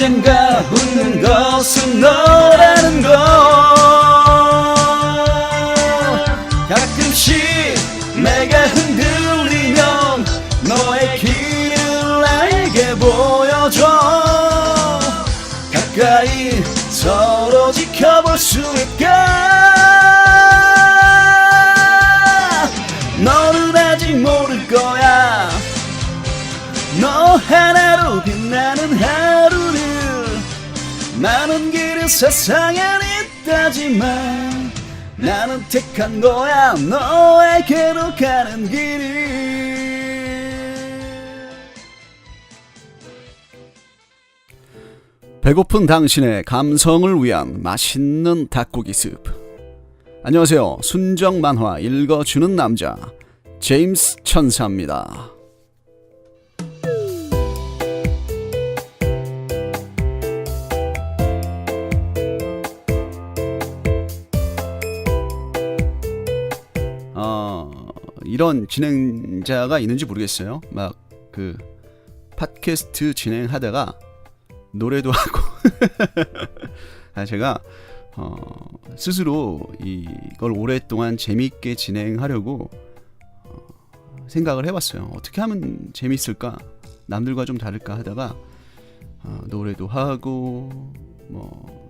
언젠가 웃는 것은 너라는 걸 가끔씩 내가 흔들리면 너의 길을 나에게 보여줘 가까이 서로 지켜볼 수 있게 너는 아직 모를 거야 너 하나로 빛나는 하루를 많은 길은 세상에 있다지만 나는 택한 거야 너에게로 가는 길이 배고픈 당신의 감성을 위한 맛있는 닭고기 스프 안녕하세요 순정 만화 읽어주는 남자 제임스 천사입니다. 이런 진행자가 있는지 모르겠어요. 막 그 팟캐스트 진행하다가 노래도 하고 제가 스스로 이걸 오랫동안 재미있게 진행하려고 생각을 해봤어요. 어떻게 하면 재밌을까? 남들과 좀 다를까 하다가 노래도 하고 뭐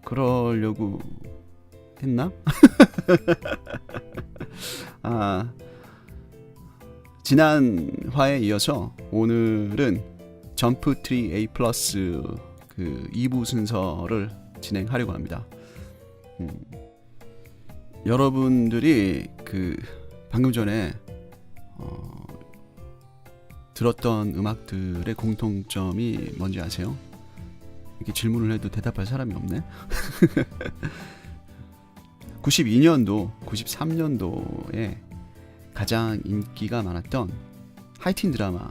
그러려고 했나? 지난 화에 이어서 오늘은 점프트리 A 플러스 그 2부 순서를 진행하려고 합니다. 여러분들이 그 방금 전에 들었던 음악들의 공통점이 뭔지 아세요? 이렇게 질문을 해도 대답할 사람이 없네. 92년도, 93년도에 가장 인기가 많았던 하이틴 드라마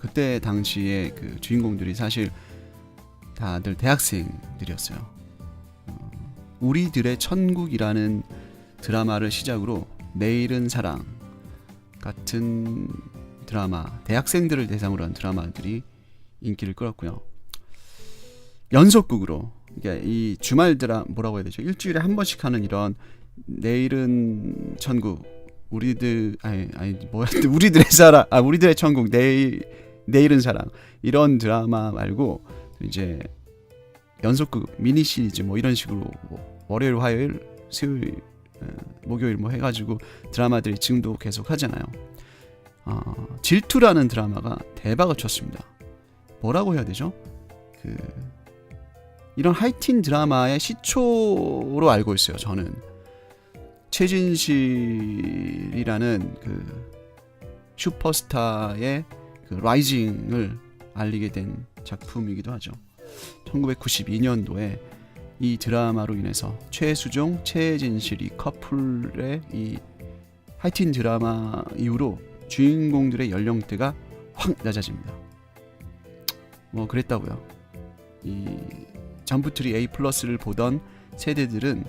그때 당시에 그 주인공들이 사실 다들 대학생들이었어요. 우리들의 천국이라는 드라마를 시작으로 내일은 사랑 같은 드라마 대학생들을 대상으로 한 드라마들이 인기를 끌었고요. 연속극으로 그러니까 이 주말 드라마 뭐라고 해야 되죠? 일주일에 한 번씩 하는 이런 내일은 천국 우리들의 사랑 우리들의 천국 내일은 사랑 이런 드라마 말고 이제 연속극 미니 시리즈 뭐 이런 식으로 뭐 월요일 화요일 수요일 목요일 뭐 해가지고 드라마들이 지금도 계속 하잖아요. 질투라는 드라마가 대박을 쳤습니다. 뭐라고 해야 되죠? 이런 하이틴 드라마의 시초로 알고 있어요. 저는 최진실이라는 그 슈퍼스타의 그 라이징을 알리게 된 작품이기도 하죠. 1992년도에 이 드라마로 인해서 최수종, 최진실이 커플의 이 하이틴 드라마 이후로 주인공들의 연령대가 확 낮아집니다. 뭐 그랬다고요. 이 점프트리 A 플러스를 보던 세대들은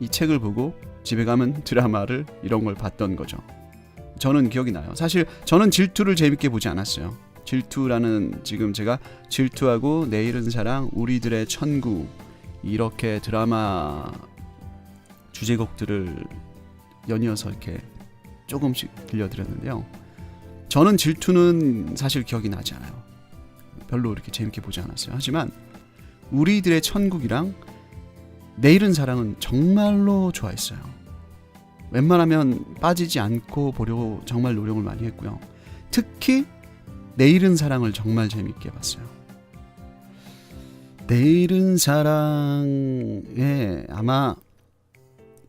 이 책을 보고 집에 가면 드라마를 이런 걸 봤던 거죠. 저는 기억이 나요. 사실 저는 질투를 재밌게 보지 않았어요. 질투라는 지금 제가 질투하고 내일은 사랑, 우리들의 천국 이렇게 드라마 주제곡들을 연이어서 이렇게 조금씩 들려드렸는데요. 저는 질투는 사실 기억이 나지 않아요. 별로 이렇게 재밌게 보지 않았어요. 하지만 우리들의 천국이랑 내일은 사랑은 정말로 좋아했어요. 웬만하면 빠지지 않고 보려고 정말 노력을 많이 했고요. 특히 내일은 사랑을 정말 재밌게 봤어요. 내일은 사랑에 아마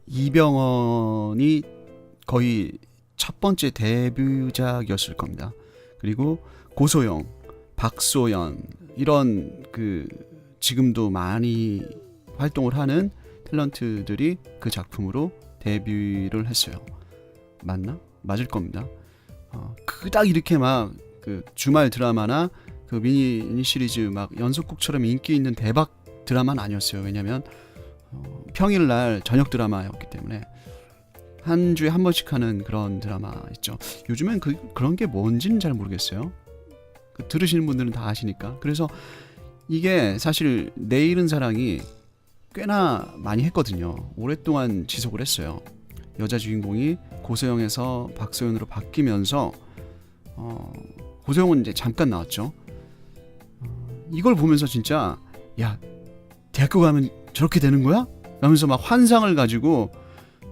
이병헌이 거의 첫 번째 데뷔작이었을 겁니다. 그리고 고소영, 박소연 이런 그 지금도 많이 활동을 하는 탤런트들이 그 작품으로 데뷔를 했어요. 맞나? 맞을 겁니다. 그닥 이렇게 막 그 주말 드라마나 그 미니 시리즈 막 연속곡처럼 인기 있는 대박 드라마는 아니었어요. 왜냐면 평일날 저녁 드라마였기 때문에 한 주에 한 번씩 하는 그런 드라마 있죠. 요즘엔 그런 게 뭔지는 잘 모르겠어요. 들으시는 분들은 다 아시니까. 그래서 이게 사실 내 잃은 사랑이 꽤나 많이 했거든요. 오랫동안 지속을 했어요. 여자 주인공이 고소영에서 박소연으로 바뀌면서 고소영은 이제 잠깐 나왔죠. 이걸 보면서 진짜 야, 대학교 가면 저렇게 되는 거야? 라면서 막 환상을 가지고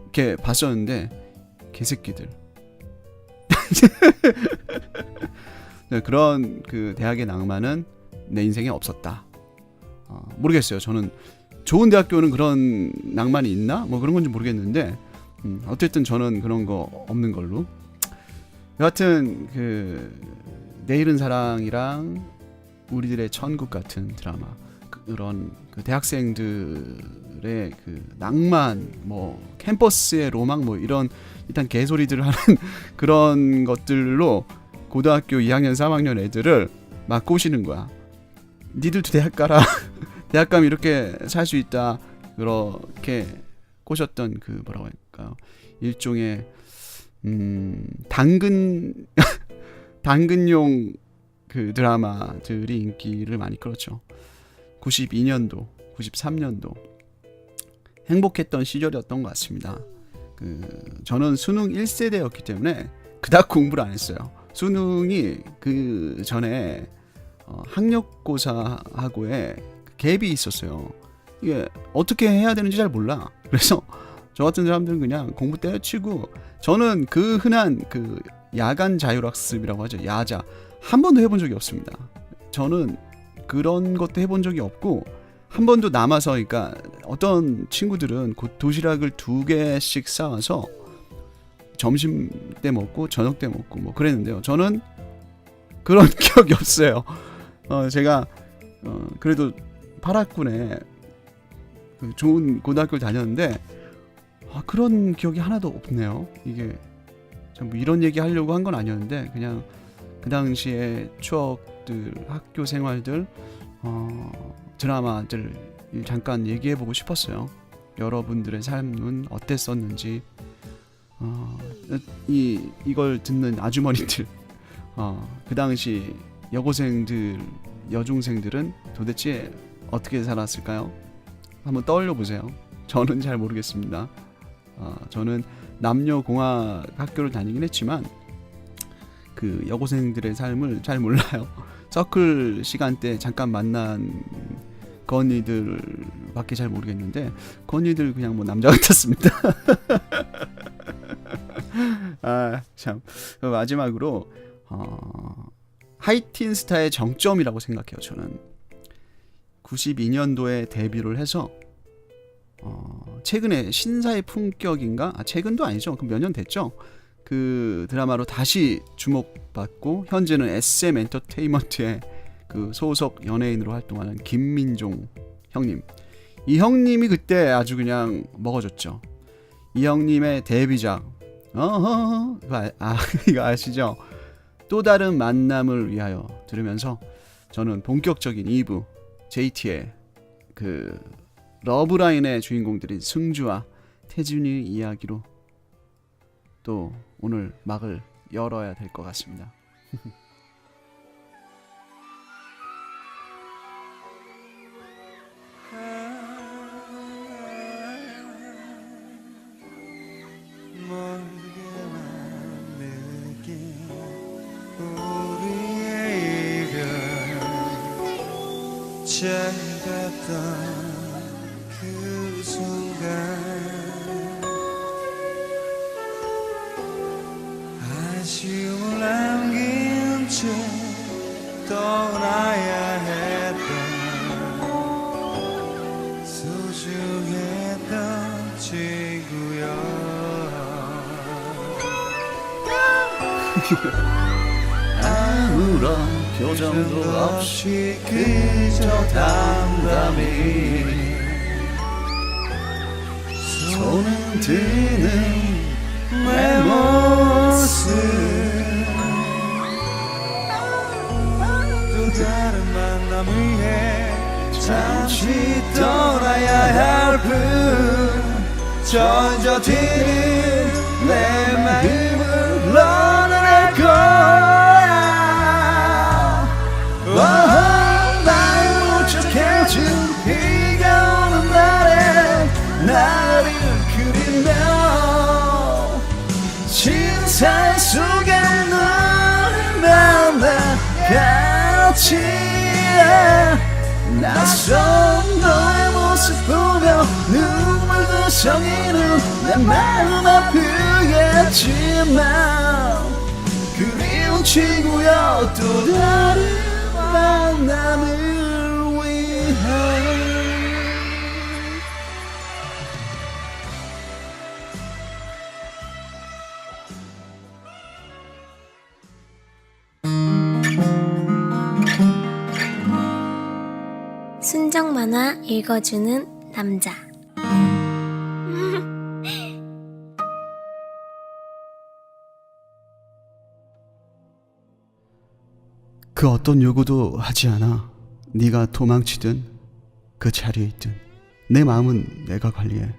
이렇게 봤었는데 개새끼들. 네, 그런 그 대학의 낭만은 내 인생에 없었다. 모르겠어요. 저는 좋은 대학교는 그런 낭만이 있나? 뭐 그런 건지 모르겠는데 어쨌든 저는 그런 거 없는 걸로. 여하튼 그 내 잃은 사랑이랑 우리들의 천국 같은 드라마, 그런 그 대학생들의 그 낭만, 뭐 캠퍼스의 로망, 뭐 이런 일단 개소리들을 하는 그런 것들로 고등학교 2학년 3학년 애들을 막 꼬시는 거야. 니들도 대학 가라. 대학 가면 이렇게 살 수 있다. 그렇게 꼬셨던 그 뭐라고 할까요? 일종의 당근용 그 드라마들이 인기를 많이 끌었죠. 92년도, 93년도 행복했던 시절이었던 것 같습니다. 저는 수능 1세대였기 때문에 그닥 공부를 안 했어요. 수능이 그 전에 학력고사하고의 갭이 있었어요. 이게 어떻게 해야 되는지 잘 몰라. 그래서 저 같은 사람들은 그냥 공부 때려치고, 저는 그 흔한 그 야간 자율학습이라고 하죠. 야자. 한 번도 해본 적이 없습니다. 저는 그런 것도 해본 적이 없고, 한 번도 남아서, 그러니까 어떤 친구들은 도시락을 2개씩 싸와서 점심 때 먹고 저녁 때 먹고 뭐 그랬는데요. 저는 그런 기억이 없어요. 제가 그래도 8학군에 그 좋은 고등학교를 다녔는데 그런 기억이 하나도 없네요. 이게 뭐 이런 얘기 하려고 한 건 아니었는데 그냥 그 당시의 추억들, 학교 생활들, 드라마들 잠깐 얘기해보고 싶었어요. 여러분들의 삶은 어땠었는지, 이걸 듣는 아주머니들, 그 당시 여고생들, 여중생들은 도대체 어떻게 살았을까요? 한번 떠올려 보세요. 저는 잘 모르겠습니다. 저는 남녀공학 학교를 다니긴 했지만 그 여고생들의 삶을 잘 몰라요. 서클 시간 때 잠깐 만난 그 언니들밖에 잘 모르겠는데 그 언니들 그냥 뭐 남자 같았습니다. 참. 마지막으로 하이틴 스타의 정점이라고 생각해요. 저는 92년도에 데뷔를 해서 최근에 신사의 품격인가? 최근도 아니죠. 몇 년 됐죠. 그 드라마로 다시 주목받고 현재는 SM 엔터테인먼트의 그 소속 연예인으로 활동하는 김민종 형님. 이 형님이 그때 아주 그냥 먹어줬죠. 이 형님의 데뷔작 이거 아시죠? 또 다른 만남을 위하여 들으면서 저는 본격적인 2부 JT의 그 러브라인의 주인공들인 승주와 태준이 이야기로 또 오늘 막을 열어야 될 것 같습니다. 그 순간 아쉬움을 남긴 채 떠나야 했던 소중했던 친구여. 아무런 표정도 없이 그저 담담히 손을 드는 내 모습. 또 다른 만남을 위해 잠시 떠나야 할 뿐 젖어드는 내 마음을 너는 알 거야. 속에 너를 만나 같이 낯선 너의 모습 보며 눈물도 정이는 내 마음 아프겠지만 그리운 친구여 또 다른 만남을 위해 순정 만화 읽어주는 남자. 그 어떤 요구도 하지 않아. 네가 도망치든 그 자리에 있든 내 마음은 내가 관리해.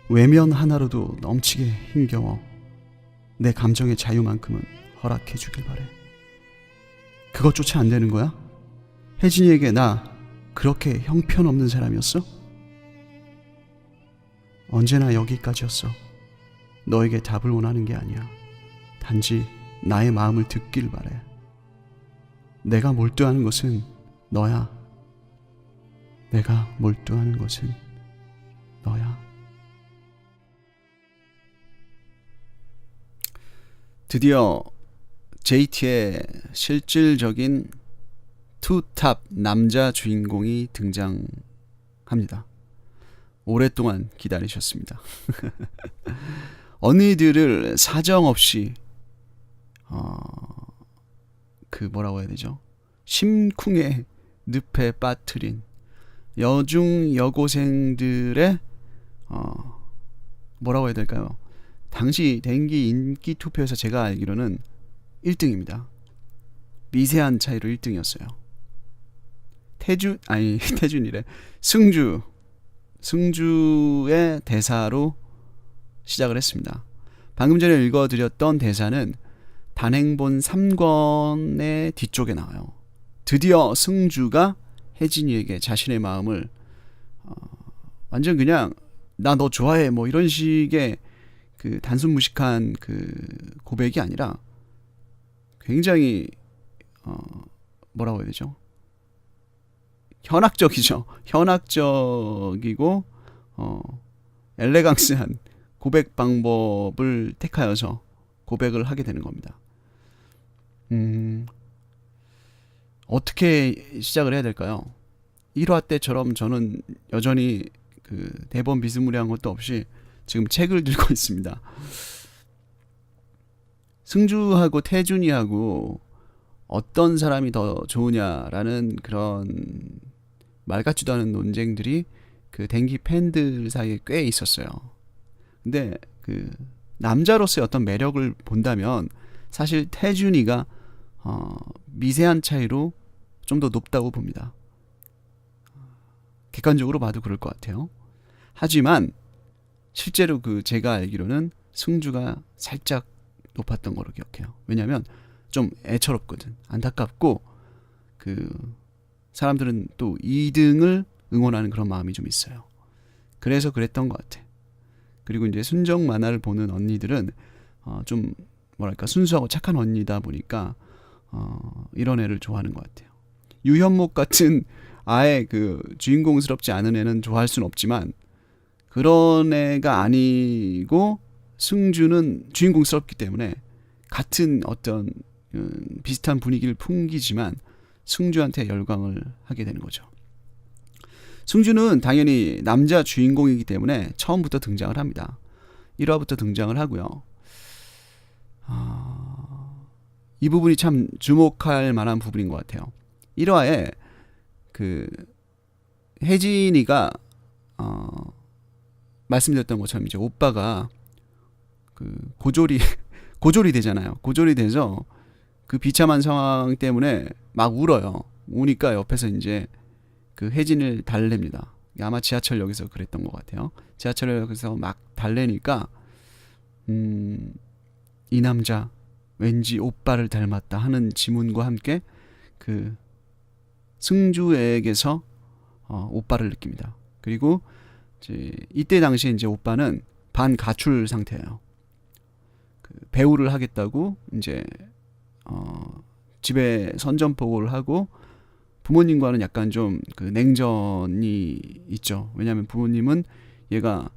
외면 하나로도 넘치게 힘겨워. 내 감정의 자유만큼은 허락해 주길 바래. 그것조차 안 되는 거야? 혜진이에게 나 그렇게 형편없는 사람이었어? 언제나 여기까지였어. 너에게 답을 원하는 게 아니야. 단지 나의 마음을 듣길 바래. 내가 몰두하는 것은 너야. 내가 몰두하는 것은 너야. 드디어 JT의 실질적인 투탑 남자 주인공이 등장합니다. 오랫동안 기다리셨습니다. 언니들을 사정없이 뭐라고 해야 되죠? 심쿵의 늪에 빠뜨린 여중 여고생들의 뭐라고 해야 될까요? 당시 dengue 인기 투표에서 제가 알기로는 1등입니다. 미세한 차이로 1등이었어요. 태준이래. 승주의 대사로 시작을 했습니다. 방금 전에 읽어드렸던 대사는 단행본 3권의 뒤쪽에 나와요. 드디어 승주가 혜진이에게 자신의 마음을 완전 그냥 나 너 좋아해 뭐 이런 식의 그 단순 무식한 그 고백이 아니라 굉장히 뭐라고 해야 되죠? 현학적이죠. 현학적이고 엘레강스한 고백 방법을 택하여서 고백을 하게 되는 겁니다. 어떻게 시작을 해야 될까요? 1화 때처럼 저는 여전히 그 대본 비스무리한 것도 없이 지금 책을 들고 있습니다. 승주하고 태준이하고 어떤 사람이 더 좋으냐라는 그런 말 같지도 않은 논쟁들이 그 dengue 팬들 사이에 꽤 있었어요. 근데 그 남자로서의 어떤 매력을 본다면 사실 태준이가 미세한 차이로 좀 더 높다고 봅니다. 객관적으로 봐도 그럴 것 같아요. 하지만 실제로 그 제가 알기로는 승주가 살짝 높았던 거로 기억해요. 왜냐하면 좀 애처롭거든. 안타깝고 그 사람들은 또 2등을 응원하는 그런 마음이 좀 있어요. 그래서 그랬던 것 같아. 그리고 이제 순정 만화를 보는 언니들은 좀 뭐랄까 순수하고 착한 언니다 보니까 이런 애를 좋아하는 것 같아요. 유현목 같은 아예 그 주인공스럽지 않은 애는 좋아할 수는 없지만 그런 애가 아니고 승주는 주인공스럽기 때문에 같은 어떤 비슷한 분위기를 풍기지만 승주한테 열광을 하게 되는 거죠. 승주는 당연히 남자 주인공이기 때문에 처음부터 등장을 합니다. 1화부터 등장을 하고요. 이 부분이 참 주목할 만한 부분인 것 같아요. 1화에 그 혜진이가 말씀드렸던 것처럼 이제 오빠가 그 고졸이 되잖아요. 고졸이 돼서 그 비참한 상황 때문에 막 울어요. 우니까 옆에서 이제 그 혜진을 달랩니다. 아마 지하철역에서 그랬던 것 같아요. 지하철역에서 막 달래니까 이 남자 왠지 오빠를 닮았다 하는 지문과 함께 그 승주에게서 오빠를 느낍니다. 그리고 이제 이때 당시에 이제 오빠는 반가출 상태예요. 그 배우를 하겠다고 이제 집에 선전포고를 하고 부모님과는 약간 좀 그 냉전이 있죠. 왜냐하면 부모님은 얘가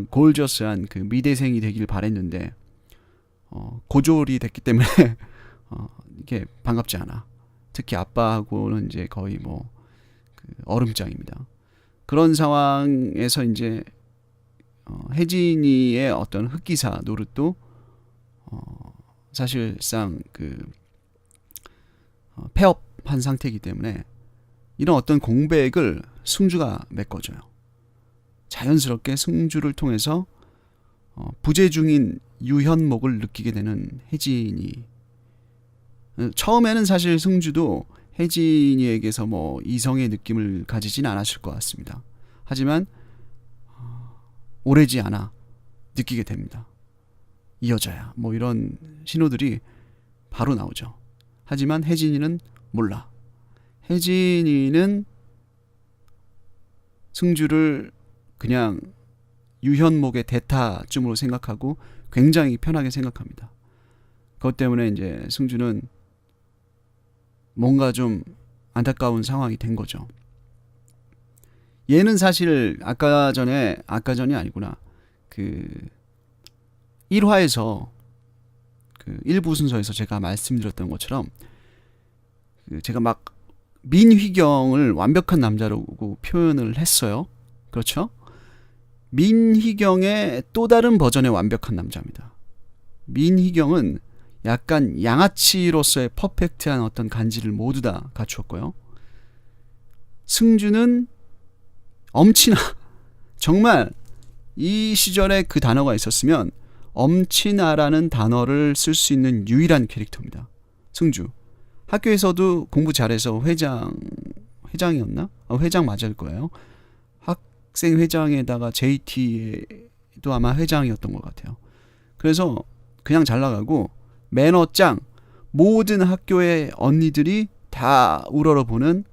골저스한 그 미대생이 되길 바랬는데 고졸이 됐기 때문에 이게 반갑지 않아. 특히 아빠하고는 이제 거의 뭐 그 얼음장입니다. 그런 상황에서 이제 혜진이의 어떤 흑기사 노릇도 사실상 그 폐업한 상태이기 때문에 이런 어떤 공백을 승주가 메꿔줘요. 자연스럽게 승주를 통해서 부재 중인 유현목을 느끼게 되는 혜진이. 처음에는 사실 승주도 혜진이에게서 뭐 이성의 느낌을 가지진 않았을 것 같습니다. 하지만 오래지 않아 느끼게 됩니다. 이 여자야. 뭐 이런 신호들이 바로 나오죠. 하지만 혜진이는 몰라. 혜진이는 승주를 그냥 유현목의 대타쯤으로 생각하고 굉장히 편하게 생각합니다. 그것 때문에 이제 승주는 뭔가 좀 안타까운 상황이 된 거죠. 얘는 사실 아까 전이 아니구나. 그 1화에서 그 1부 순서에서 제가 말씀드렸던 것처럼 그 제가 막 민휘경을 완벽한 남자라고 표현을 했어요. 그렇죠? 민휘경의 또 다른 버전의 완벽한 남자입니다. 민휘경은 약간 양아치로서의 퍼펙트한 어떤 간지를 모두 다 갖추었고요. 승주는 엄친아. 정말 이 시절에 그 단어가 있었으면 엄친아라는 단어를 쓸 수 있는 유일한 캐릭터입니다. 승주. 학교에서도 공부 잘해서 회장이었나? 회장 맞을 거예요. 학생 회장에다가 JT도 아마 회장이었던 것 같아요. 그래서 그냥 잘 나가고 매너 짱. 모든 학교의 언니들이 다 우러러보는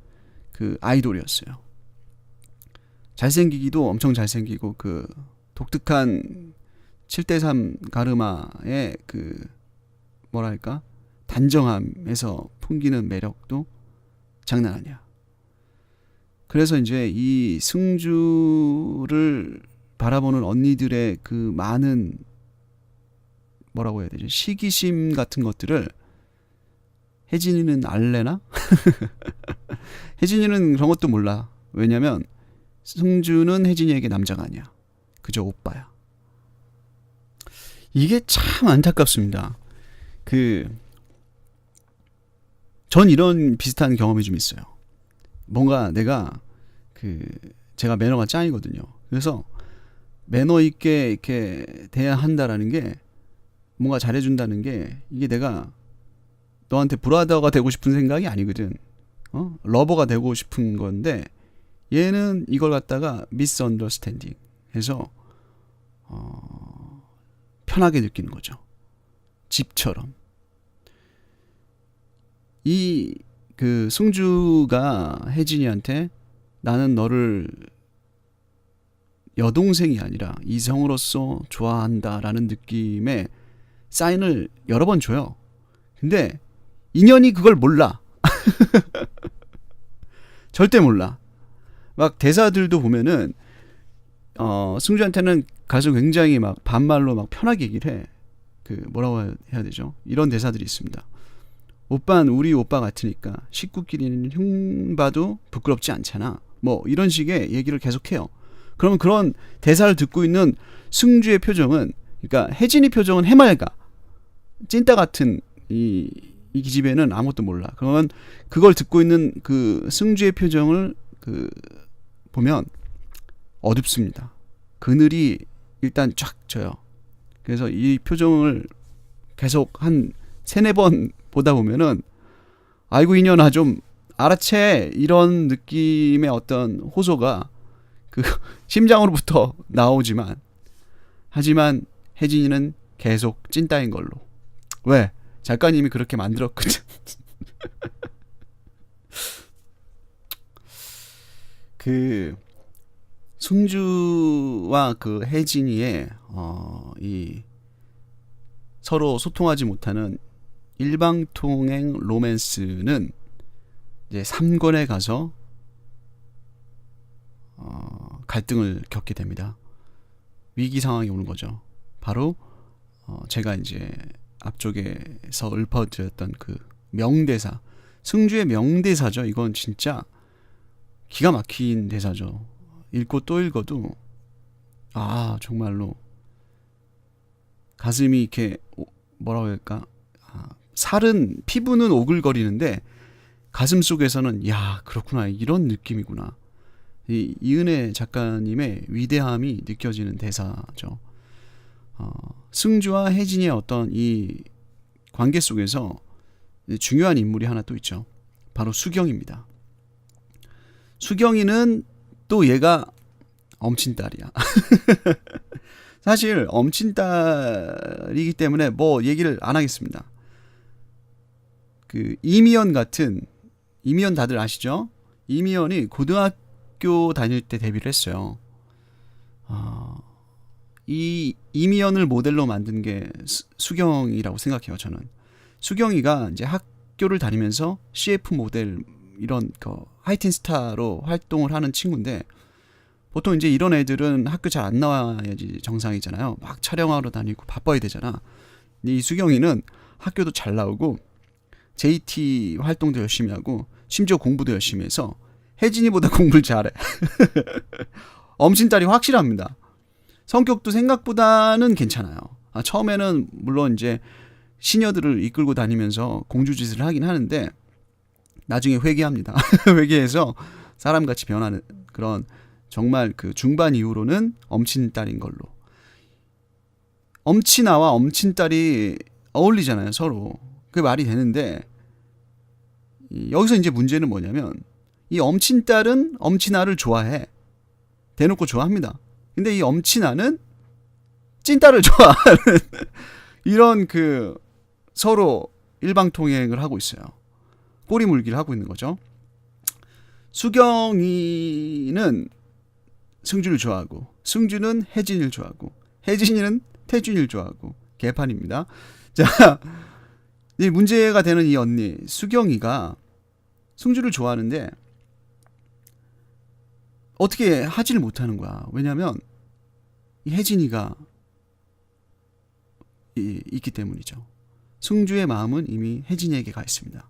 그 아이돌이었어요. 잘생기기도 엄청 잘생기고 그 독특한 7대3 가르마의 그 뭐랄까 단정함에서 풍기는 매력도 장난 아니야. 그래서 이제 이 승주를 바라보는 언니들의 그 많은 뭐라고 해야 되지? 시기심 같은 것들을 혜진이는 알래나? 혜진이는 그런 것도 몰라. 왜냐면 승주는 혜진이에게 남자가 아니야. 그저 오빠야. 이게 참 안타깝습니다. 전 이런 비슷한 경험이 좀 있어요. 뭔가 내가 제가 매너가 짱이거든요. 그래서 매너 있게 이렇게 돼야 한다라는 게 뭔가 잘해준다는 게 이게 내가 너한테 브라더가 되고 싶은 생각이 아니거든. 러버가 되고 싶은 건데 얘는 이걸 갖다가 미스언더스탠딩 해서 편하게 느끼는 거죠. 집처럼. 그 승주가 혜진이한테 나는 너를 여동생이 아니라 이성으로서 좋아한다라는 느낌의 사인을 여러 번 줘요. 근데 인연이 그걸 몰라. 절대 몰라. 막 대사들도 보면은 승주한테는 가서 굉장히 막 반말로 막 편하게 얘기를 해. 뭐라고 해야 되죠? 이런 대사들이 있습니다. 오빠는 우리 오빠 같으니까 식구끼리는 흉 봐도 부끄럽지 않잖아. 뭐 이런 식의 얘기를 계속해요. 그러면 그런 대사를 듣고 있는 승주의 표정은, 그러니까 혜진이 표정은 해맑아. 찐따 같은 이 기집애는 아무것도 몰라. 그러면 그걸 듣고 있는 그 승주의 표정을 보면 어둡습니다. 그늘이 일단 쫙 져요. 그래서 이 표정을 계속 한 3-4번 보다 보면은 아이고 이년아 좀 알아채 이런 느낌의 어떤 호소가 그 심장으로부터 나오지만, 하지만 혜진이는 계속 찐따인 걸로. 왜? 작가님이 그렇게 만들었거든. 승주와 그 혜진이의 이 서로 소통하지 못하는 일방통행 로맨스는 이제 3권에 가서 갈등을 겪게 됩니다. 위기 상황이 오는 거죠. 바로 제가 이제 앞쪽에서 읊어드렸던 그 명대사, 승주의 명대사죠. 이건 진짜 기가 막힌 대사죠. 읽고 또 읽어도 정말로 가슴이 이렇게 뭐라고 할까, 살은, 피부는 오글거리는데 가슴 속에서는 야, 그렇구나, 이런 느낌이구나. 이은혜 작가님의 위대함이 느껴지는 대사죠. 승주와 혜진이의 어떤 이 관계 속에서 중요한 인물이 하나 또 있죠. 바로 수경입니다. 수경이는 또 얘가 엄친딸이야. 사실 엄친딸이기 때문에 뭐 얘기를 안 하겠습니다. 그 이미연 다들 아시죠? 이미연이 고등학교 다닐 때 데뷔를 했어요. 이 이미연을 모델로 만든 게 수경이라고 생각해요. 저는 수경이가 이제 학교를 다니면서 CF 모델 이런 하이틴 스타로 활동을 하는 친구인데, 보통 이제 이런 애들은 학교 잘 안 나와야지 정상이잖아요. 막 촬영하러 다니고 바빠야 되잖아. 근데 이 수경이는 학교도 잘 나오고 JT 활동도 열심히 하고 심지어 공부도 열심히 해서 혜진이보다 공부를 잘해. 엄친딸이 확실합니다. 성격도 생각보다는 괜찮아요. 처음에는 물론 이제 시녀들을 이끌고 다니면서 공주짓을 하긴 하는데 나중에 회개합니다. 회개해서 사람같이 변하는 그런, 정말 그 중반 이후로는 엄친딸인 걸로. 엄친아와 엄친딸이 어울리잖아요, 서로. 그게 말이 되는데, 여기서 이제 문제는 뭐냐면, 이 엄친딸은 엄친아를 좋아해. 대놓고 좋아합니다. 근데 이 엄친아는 찐딸을 좋아하는 이런 그 서로 일방통행을 하고 있어요. 꼬리물기를 하고 있는 거죠. 수경이는 승주를 좋아하고, 승주는 혜진이를 좋아하고, 혜진이는 태준이를 좋아하고, 개판입니다. 자, 이 문제가 되는 이 언니 수경이가 승주를 좋아하는데 어떻게 하지를 못하는 거야. 왜냐면 이 혜진이가 있기 때문이죠. 승주의 마음은 이미 혜진이에게 가 있습니다.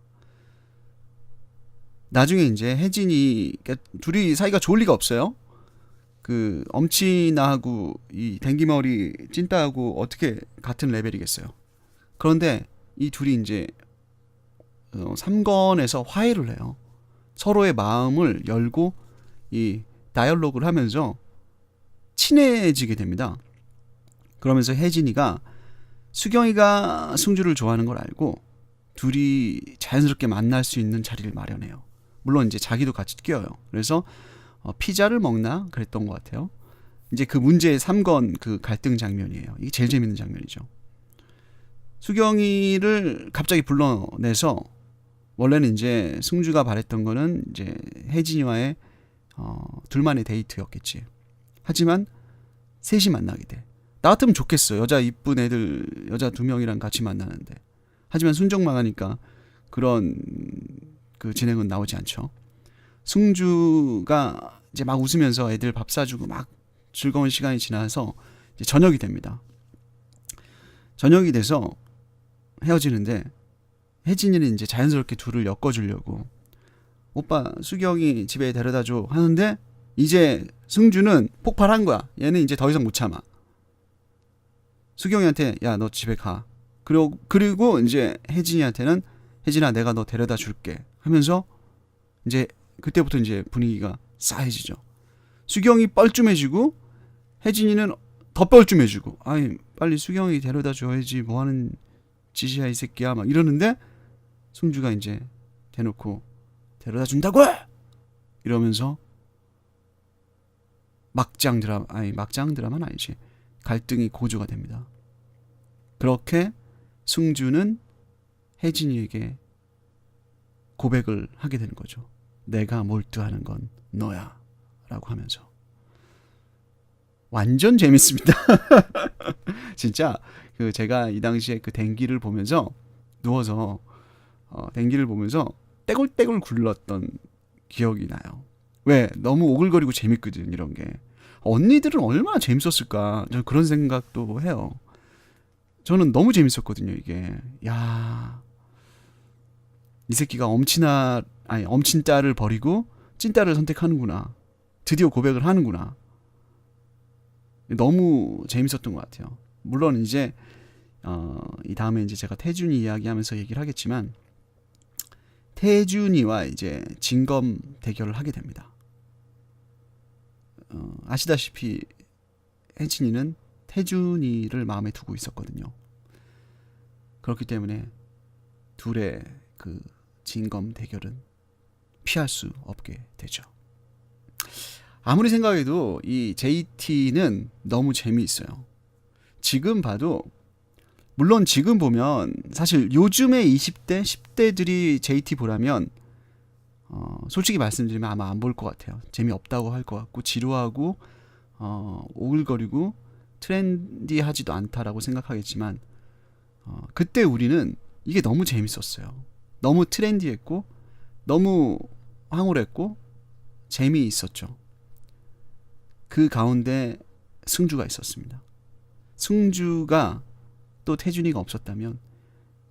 나중에 이제 혜진이, 둘이 사이가 좋을 리가 없어요. 그 엄친아하고 이 댕기머리 찐따하고 어떻게 같은 레벨이겠어요. 그런데 이 둘이 이제 3권에서 화해를 해요. 서로의 마음을 열고 이 다이얼로그를 하면서 친해지게 됩니다. 그러면서 혜진이가 수경이가 승주를 좋아하는 걸 알고 둘이 자연스럽게 만날 수 있는 자리를 마련해요. 물론 이제 자기도 같이 끼어요. 그래서 피자를 먹나 그랬던 것 같아요. 이제 그 문제의 3권 그 갈등 장면이에요. 이게 제일 재밌는 장면이죠. 수경이를 갑자기 불러내서, 원래는 이제 승주가 바랬던 거는 이제 혜진이와의 둘만의 데이트였겠지. 하지만 셋이 만나게 돼. 나 같으면 좋겠어. 여자 이쁜 애들, 여자 2명이랑 같이 만나는데. 하지만 순정망하니까 그런 그 진행은 나오지 않죠. 승주가 이제 막 웃으면서 애들 밥 사주고 막 즐거운 시간이 지나서 이제 저녁이 됩니다. 저녁이 돼서 헤어지는데 혜진이는 이제 자연스럽게 둘을 엮어주려고 오빠 수경이 집에 데려다줘 하는데, 이제 승주는 폭발한 거야. 얘는 이제 더 이상 못 참아. 수경이한테 야, 너 집에 가. 그리고 이제 혜진이한테는 혜진아, 내가 너 데려다 줄게 하면서 이제 그때부터 이제 분위기가 싸해지죠. 수경이 뻘쭘해지고 혜진이는 더 뻘쭘해지고, 아니 빨리 수경이 데려다 줘야지, 뭐 하는 짓이야 이 새끼야, 막 이러는데 승주가 이제 대놓고 데려다 준다고 이러면서 막장 드라마는 아니지, 갈등이 고조가 됩니다. 그렇게 승주는 혜진이에게 고백을 하게 되는 거죠. 내가 몰두하는 건 너야 라고 하면서. 완전 재밌습니다. 진짜 그 제가 이 당시에 그 댕기를 보면서 누워서 댕기를 보면서 떼굴떼굴 굴렀던 기억이 나요. 왜? 너무 오글거리고 재밌거든 이런 게. 언니들은 얼마나 재밌었을까? 저는 그런 생각도 해요. 저는 너무 재밌었거든요 이게. 야, 이 새끼가 엄친 딸을 버리고 찐 딸을 선택하는구나. 드디어 고백을 하는구나. 너무 재밌었던 것 같아요. 물론 이제 이 다음에 이제 제가 태준이 이야기하면서 얘기를 하겠지만 태준이와 이제 진검 대결을 하게 됩니다. 아시다시피 혜진이는 태준이를 마음에 두고 있었거든요. 그렇기 때문에 둘의 그 진검 대결은 피할 수 없게 되죠. 아무리 생각해도 이 JT는 너무 재미있어요. 지금 봐도 물론 지금 보면 사실 요즘의 20대, 10대들이 JT 보라면 솔직히 말씀드리면 아마 안 볼 것 같아요. 재미없다고 할 것 같고 지루하고 오글거리고 트렌디하지도 않다라고 생각하겠지만 그때 우리는 이게 너무 재밌었어요. 너무 트렌디했고 너무 황홀했고 재미있었죠. 그 가운데 승주가 있었습니다. 승주가 또 태준이가 없었다면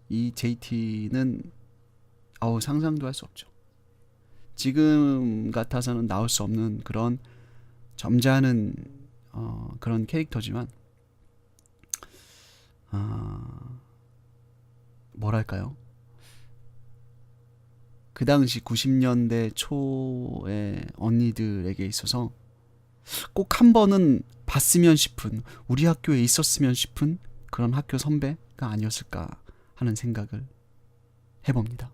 이 JT는 상상도 할 수 없죠. 지금 같아서는 나올 수 없는 그런 점잖은 그런 캐릭터지만 뭐랄까요? 그 당시 90년대 초의 언니들에게 있어서 꼭 한 번은 봤으면 싶은, 우리 학교에 있었으면 싶은 그런 학교 선배가 아니었을까 하는 생각을 해봅니다.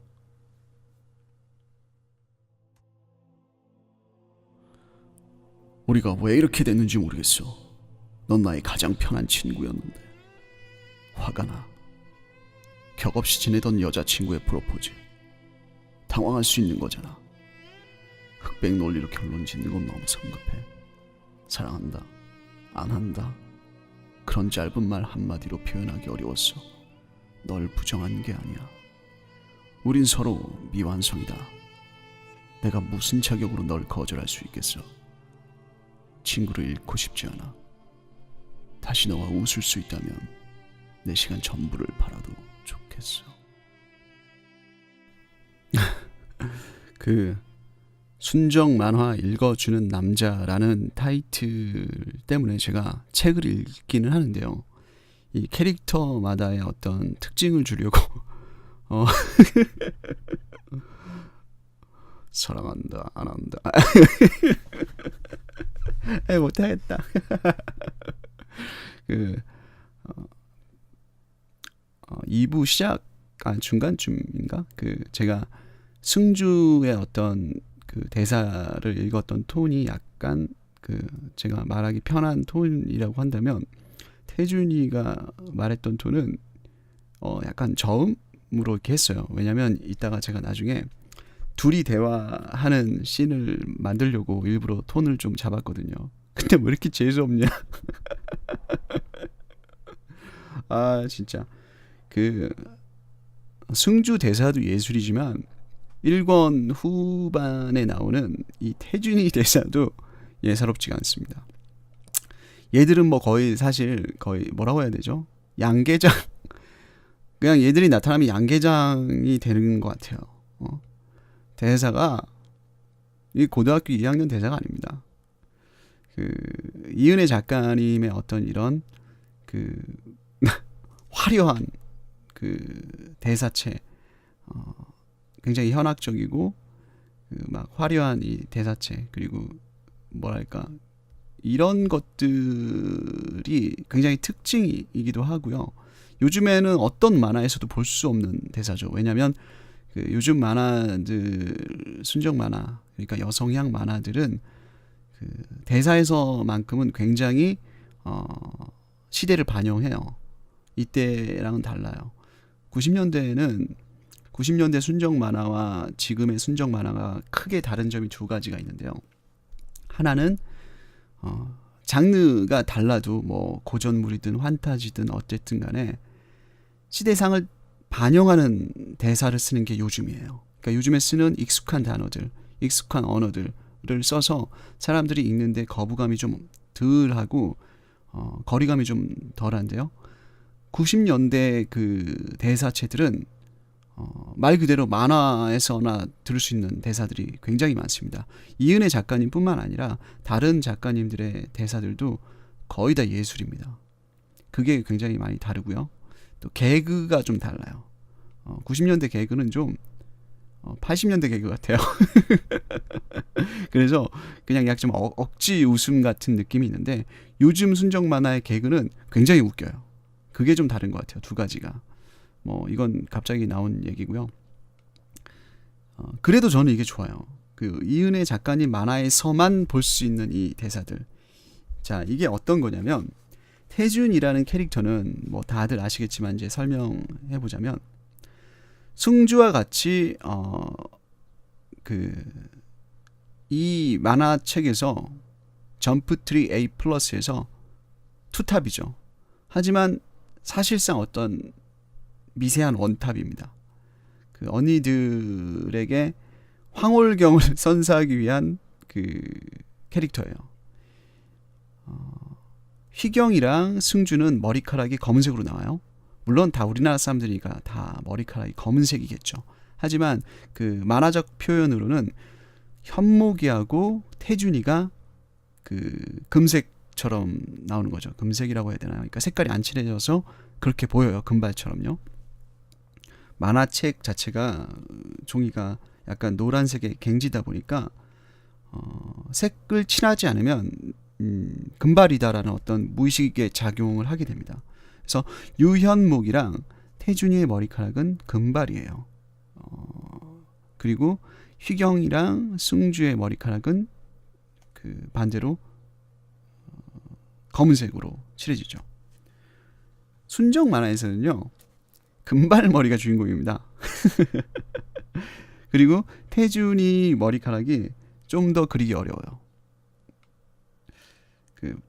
우리가 왜 이렇게 됐는지 모르겠어. 넌 나의 가장 편한 친구였는데 화가 나. 격없이 지내던 여자친구의 프로포즈. 당황할 수 있는 거잖아. 흑백 논리로 결론 짓는 건 너무 성급해. 사랑한다, 안 한다, 그런 짧은 말 한마디로 표현하기 어려웠어. 널 부정한 게 아니야. 우린 서로 미완성이다. 내가 무슨 자격으로 널 거절할 수 있겠어. 친구를 잃고 싶지 않아. 다시 너와 웃을 수 있다면 내 시간 전부를 팔아도 좋겠어. 그 순정 만화 읽어주는 남자라는 타이틀 때문에 제가 책을 읽기는 하는데요. 이 캐릭터마다의 어떤 특징을 주려고 사랑한다, 안 한다. 못하겠다. 그 2부 중간쯤인가? 그 제가 승주의 어떤 그 대사를 읽었던 톤이 약간 그 제가 말하기 편한 톤이라고 한다면 태준이가 말했던 톤은 약간 저음으로 이렇게 했어요. 왜냐면 이따가 제가 나중에 둘이 대화하는 씬을 만들려고 일부러 톤을 좀 잡았거든요. 근데 왜 이렇게 재수없냐? 아 진짜 그 승주 대사도 예술이지만 1권 후반에 나오는 이 태준이 대사도 예사롭지가 않습니다. 얘들은 뭐 거의 사실 거의 뭐라고 해야 되죠? 양계장. 그냥 얘들이 나타나면 양계장이 되는 것 같아요. 대사가 이 고등학교 2학년 대사가 아닙니다. 그 이은혜 작가님의 어떤 이런 그 화려한 그 대사체, 굉장히 현학적이고 그 막 화려한 이 대사체, 그리고 뭐랄까 이런 것들이 굉장히 특징이기도 하고요. 요즘에는 어떤 만화에서도 볼 수 없는 대사죠. 왜냐하면 그 요즘 만화들, 순정 만화, 그러니까 여성향 만화들은 그 대사에서만큼은 굉장히 시대를 반영해요. 이때랑은 달라요. 90년대 순정 만화와 지금의 순정 만화가 크게 다른 점이 두 가지가 있는데요. 하나는 장르가 달라도 뭐 고전물이든 환타지든 어쨌든 간에 시대상을 반영하는 대사를 쓰는 게 요즘이에요. 그러니까 요즘에 쓰는 익숙한 단어들, 익숙한 언어들을 써서 사람들이 읽는데 거부감이 좀 덜하고 거리감이 좀 덜한데요. 90년대 그 대사체들은 말 그대로 만화에서나 들을 수 있는 대사들이 굉장히 많습니다. 이은혜 작가님뿐만 아니라 다른 작가님들의 대사들도 거의 다 예술입니다. 그게 굉장히 많이 다르고요. 또 개그가 좀 달라요. 90년대 개그는 좀 80년대 개그 같아요. 그래서 그냥 약 좀 억지 웃음 같은 느낌이 있는데 요즘 순정 만화의 개그는 굉장히 웃겨요. 그게 좀 다른 것 같아요. 두 가지가. 뭐 이건 갑자기 나온 얘기고요. 그래도 저는 이게 좋아요. 그 이은혜 작가님 만화에서만 볼 수 있는 이 대사들. 자, 이게 어떤 거냐면 태준이라는 캐릭터는 뭐 다들 아시겠지만 이제 설명해 보자면 승주와 같이 이 만화책에서 점프트리 A 플러스에서 투탑이죠. 하지만 사실상 어떤 미세한 원탑입니다. 그 언니들에게 황홀경을 선사하기 위한 그 캐릭터예요. 휘경이랑 승주는 머리카락이 검은색으로 나와요. 물론 다 우리나라 사람들이니까 다 머리카락이 검은색이겠죠. 하지만 그 만화적 표현으로는 현목이하고 태준이가 그 금색처럼 나오는 거죠. 금색이라고 해야 되나요? 그러니까 색깔이 안 칠해져서 그렇게 보여요. 금발처럼요. 만화책 자체가 종이가 약간 노란색의 갱지다 보니까 색을 칠하지 않으면 금발이다라는 어떤 무의식의 작용을 하게 됩니다. 그래서 유현목이랑 태준이의 머리카락은 금발이에요. 그리고 휘경이랑 승주의 머리카락은 그 반대로 검은색으로 칠해지죠. 순정 만화에서는요, 금발 머리가 주인공입니다. 그리고 태준이 머리카락이 좀 더 그리기 어려워요.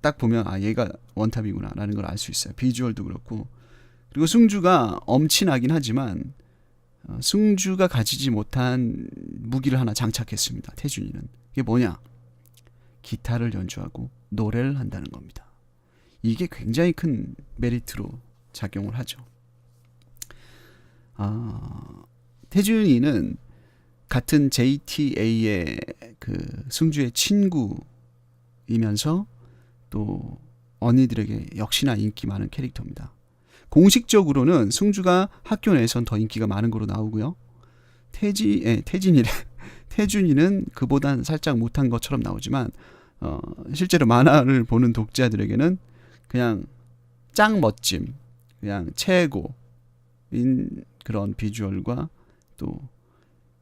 딱 보면 얘가 원탑이구나 라는 걸 알 수 있어요. 비주얼도 그렇고. 그리고 승주가 엄친하긴 하지만 승주가 가지지 못한 무기를 하나 장착했습니다. 태준이는. 이게 뭐냐? 기타를 연주하고 노래를 한다는 겁니다. 이게 굉장히 큰 메리트로 작용을 하죠. 태준이는 같은 JTA의 그 승주의 친구이면서 또 언니들에게 역시나 인기 많은 캐릭터입니다. 공식적으로는 승주가 학교 내에선 더 인기가 많은 거로 나오고요. 태준이는 그보단 살짝 못한 것처럼 나오지만 실제로 만화를 보는 독자들에게는 그냥 짱 멋짐, 그냥 최고인 그런 비주얼과 또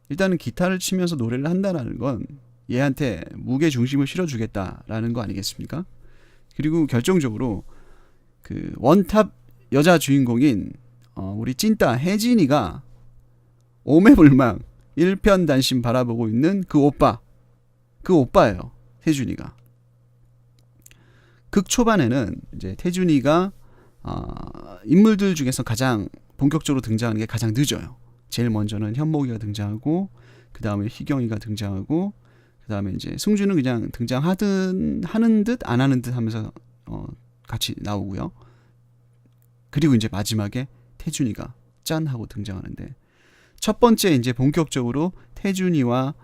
일단은 기타를 치면서 노래를 한다는 건 얘한테 무게 중심을 실어주겠다라는 거 아니겠습니까? 그리고 결정적으로 그 원탑 여자 주인공인 우리 찐따 혜진이가 오매불망 일편단심 바라보고 있는 그 오빠예요. 태준이가. 극 초반에는 이제 태준이가 인물들 중에서 가장 본격적으로 등장하는 게 가장 늦어요. 제일 먼저는 현목이가 등장하고 그 다음에 희경이가 등장하고 그 다음에 이제 승주는 그냥 하는 듯 안 하는 듯 하면서 같이 나오고요. 그리고 이제 마지막에 태준이가 짠 하고 등장하는데 첫 번째 이제 본격적으로 태준이와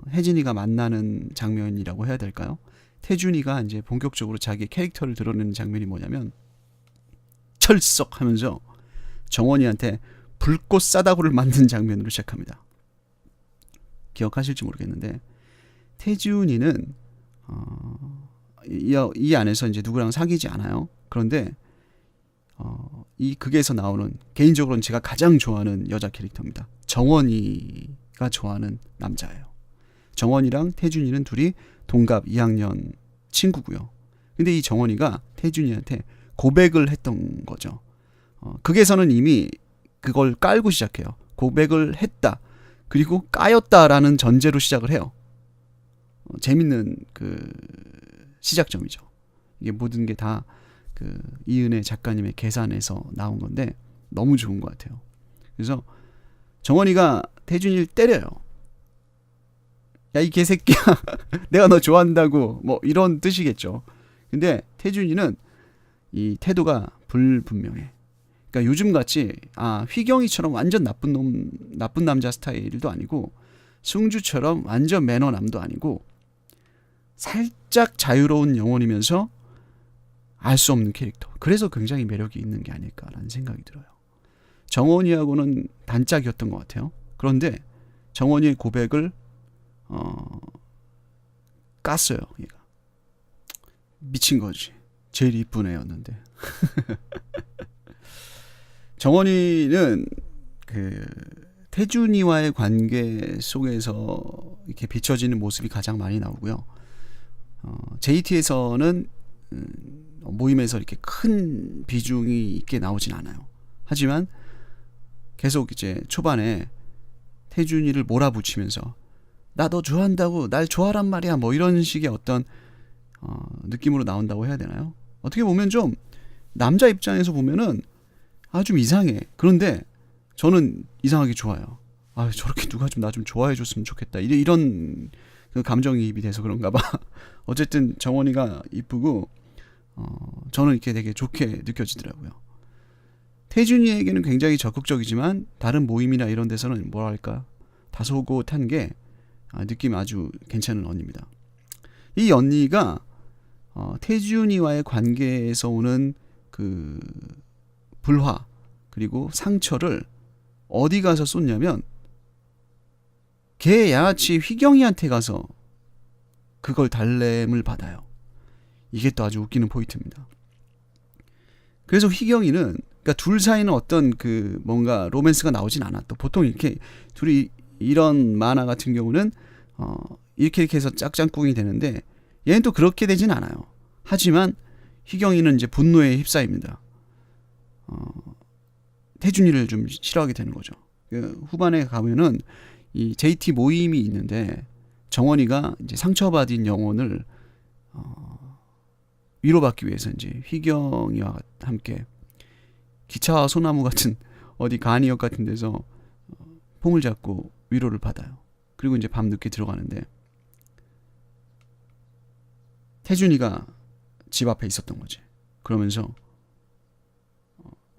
혜진이가 만나는 장면이라고 해야 될까요? 태준이가 이제 본격적으로 자기 캐릭터를 드러내는 장면이 뭐냐면 철썩하면서 정원이한테 불꽃 싸다구를 만든 장면으로 시작합니다. 기억하실지 모르겠는데 태준이는 이 안에서 이제 누구랑 사귀지 않아요. 그런데 이 극에서 나오는 개인적으로는 제가 가장 좋아하는 여자 캐릭터입니다. 정원이가 좋아하는 남자예요. 정원이랑 태준이는 둘이 동갑 2학년 친구고요. 근데 이 정원이가 태준이한테 고백을 했던 거죠. 극에서는 이미 그걸 깔고 시작해요. 고백을 했다. 그리고 까였다라는 전제로 시작을 해요. 재밌는 그 시작점이죠. 이게 모든 게 다 그 이은혜 작가님의 계산에서 나온 건데 너무 좋은 것 같아요. 그래서 정원이가 태준이를 때려요. 야, 이 개새끼야. 내가 너 좋아한다고. 뭐 이런 뜻이겠죠. 근데 태준이는 이 태도가 불분명해. 그러니까 요즘 같이 휘경이처럼 완전 나쁜 남자 스타일도 아니고 승주처럼 완전 매너남도 아니고 살짝 자유로운 영혼이면서 알 수 없는 캐릭터. 그래서 굉장히 매력이 있는 게 아닐까라는 생각이 들어요. 정원이하고는 단짝이었던 것 같아요. 그런데 정원이의 고백을 깠어요. 얘가 미친 거지. 제일 이쁜 애였는데. 정원이는 그 태준이와의 관계 속에서 이렇게 비춰지는 모습이 가장 많이 나오고요. JT에서는 모임에서 이렇게 큰 비중이 있게 나오진 않아요. 하지만 계속 이제 초반에 태준이를 몰아붙이면서 나 너 좋아한다고 날 좋아란 말이야 뭐 이런 식의 어떤 느낌으로 나온다고 해야 되나요? 어떻게 보면 좀 남자 입장에서 보면은 좀 이상해. 그런데 저는 이상하게 좋아요. 저렇게 누가 좀 나 좀 좋아해 줬으면 좋겠다. 이런 그 감정이입이 돼서 그런가 봐. 어쨌든 정원이가 이쁘고 저는 이렇게 되게 좋게 느껴지더라고요. 태준이에게는 굉장히 적극적이지만 다른 모임이나 이런 데서는 뭐랄까 다소곳한 게 느낌이 아주 괜찮은 언니입니다. 이 언니가 태준이와의 관계에서 오는 그 불화 그리고 상처를 어디 가서 쏟냐면 걔 양아치 휘경이한테 가서 그걸 달램을 받아요. 이게 또 아주 웃기는 포인트입니다. 그래서 휘경이는 그러니까 둘 사이는 어떤 그 뭔가 로맨스가 나오진 않아. 또 보통 이렇게 둘이 이런 만화 같은 경우는 이렇게 해서 짝짝꿍이 되는데 얘는 또 그렇게 되진 않아요. 하지만 휘경이는 이제 분노에 휩싸입니다. 태준이를 좀 싫어하게 되는 거죠. 후반에 가면은 이 JT 모임이 있는데 정원이가 이제 상처받은 영혼을 위로받기 위해서 이제 휘경이와 함께 기차와 소나무 같은 어디 간이역 같은 데서 폼을 잡고 위로를 받아요. 그리고 이제 밤늦게 들어가는데 태준이가 집 앞에 있었던 거지. 그러면서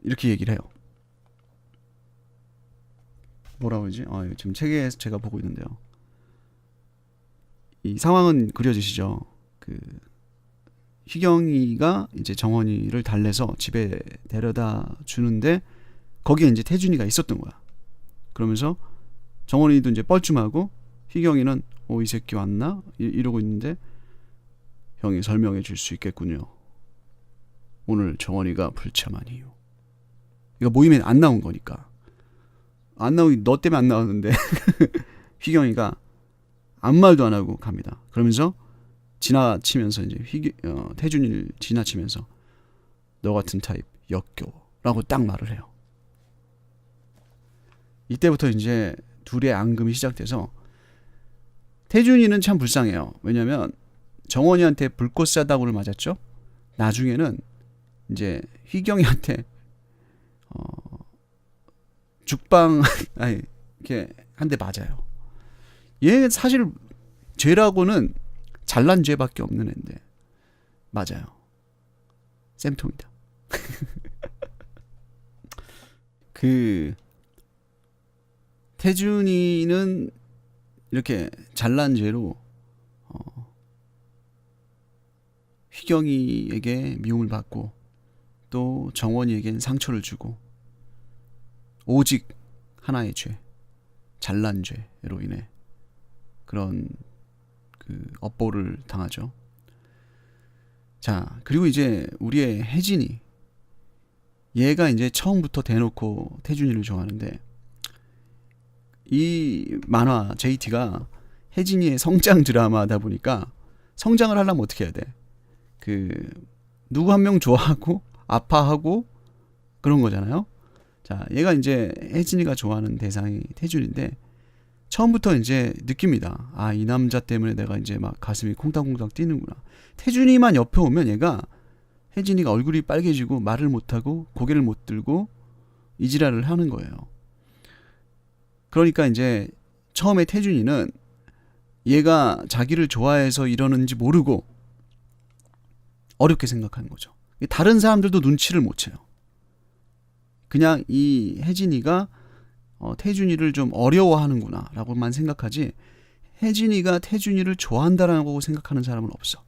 이렇게 얘기를 해요. 뭐라고 그러지? 지금 책에서 제가 보고 있는데요. 이 상황은 그려지시죠? 그 휘경이가 이제 정원이를 달래서 집에 데려다 주는데 거기에 이제 태준이가 있었던 거야. 그러면서 정원이도 이제 뻘쭘하고 휘경이는 이 새끼 왔나? 이러고 있는데 형이 설명해 줄 수 있겠군요. 오늘 정원이가 불참한 이유. 이거 모임에 안 나온 거니까. 안 나오기 너 때문에 안 나왔는데 휘경이가 아무 말도 안 하고 갑니다. 그러면서 지나치면서 이제 태준이를 지나치면서 너 같은 타입 역겨워라고 딱 말을 해요. 이때부터 이제 둘의 앙금이 시작돼서 태준이는 참 불쌍해요. 왜냐면 정원이한테 불꽃 싸다구를 맞았죠. 나중에는 이제 휘경이한테 죽방 이렇게 한 대 맞아요. 얘 사실 죄라고는 잘난 죄밖에 없는 애인데 맞아요. 쌤통이다. 그 태준이는 이렇게 잘난 죄로 휘경이에게 미움을 받고 또 정원이에겐 상처를 주고 오직 하나의 죄, 잘난 죄로 인해 그런 그 업보를 당하죠. 자, 그리고 이제 우리의 혜진이 얘가 이제 처음부터 대놓고 태준이를 좋아하는데 이 만화 JT가 혜진이의 성장 드라마다 보니까 성장을 하려면 어떻게 해야 돼? 그 누구 한 명 좋아하고 아파하고 그런 거잖아요. 자, 얘가 이제 혜진이가 좋아하는 대상이 태준인데 처음부터 이제 느낍니다. 아, 이 남자 때문에 내가 이제 막 가슴이 콩닥콩닥 뛰는구나. 태준이만 옆에 오면 얘가 혜진이가 얼굴이 빨개지고 말을 못하고 고개를 못 들고 이지랄을 하는 거예요. 그러니까 이제 처음에 태준이는 얘가 자기를 좋아해서 이러는지 모르고 어렵게 생각하는 거죠. 다른 사람들도 눈치를 못 채요. 그냥 이 혜진이가 태준이를 좀 어려워하는구나 라고만 생각하지 혜진이가 태준이를 좋아한다라고 생각하는 사람은 없어.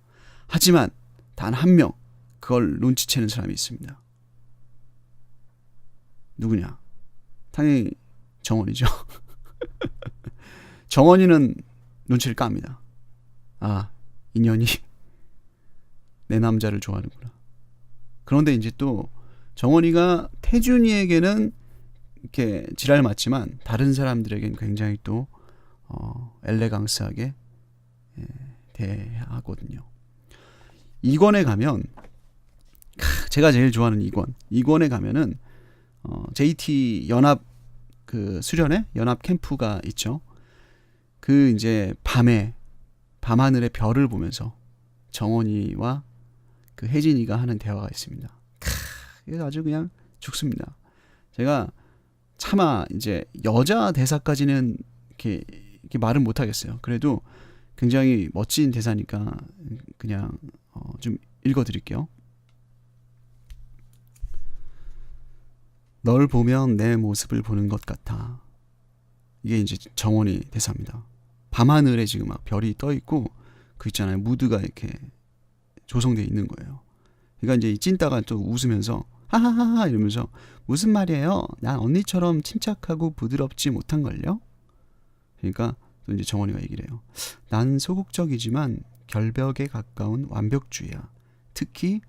하지만 단 한 명 그걸 눈치채는 사람이 있습니다. 누구냐? 당연히 정원이죠. 정원이는 눈치를 깝니다. 아, 인연이 내 남자를 좋아하는구나. 그런데 이제 또 정원이가 태준이에게는 이렇게 지랄 맞지만 다른 사람들에겐 굉장히 또 엘레강스하게 대하거든요. 2권에 가면 제가 제일 좋아하는 2권에 가면은 JT 연합 그 수련회 연합 캠프가 있죠. 그 이제 밤하늘의 별을 보면서 정원이와 그 혜진이가 하는 대화가 있습니다. 이게 아주 그냥 죽습니다. 제가 차마 이제 여자 대사까지는 이렇게 말은 못 하겠어요. 그래도 굉장히 멋진 대사니까 그냥 좀 읽어드릴게요. 널 보면 내 모습을 보는 것 같아. 이게 이제 정원이 대사입니다. 밤하늘에 지금 막 별이 떠 있고 그 있잖아요. 무드가 이렇게 조성되어 있는 거예요. 그러니까 이제 이 찐따가 또 웃으면서 하하하하 이러면서 무슨 말이에요? 난 언니처럼 침착하고 부드럽지 못한걸요? 그러니까 또 이제 정원이가 얘기를 해요. 난 소극적이지만 결벽에 가까운 완벽주의야. 특히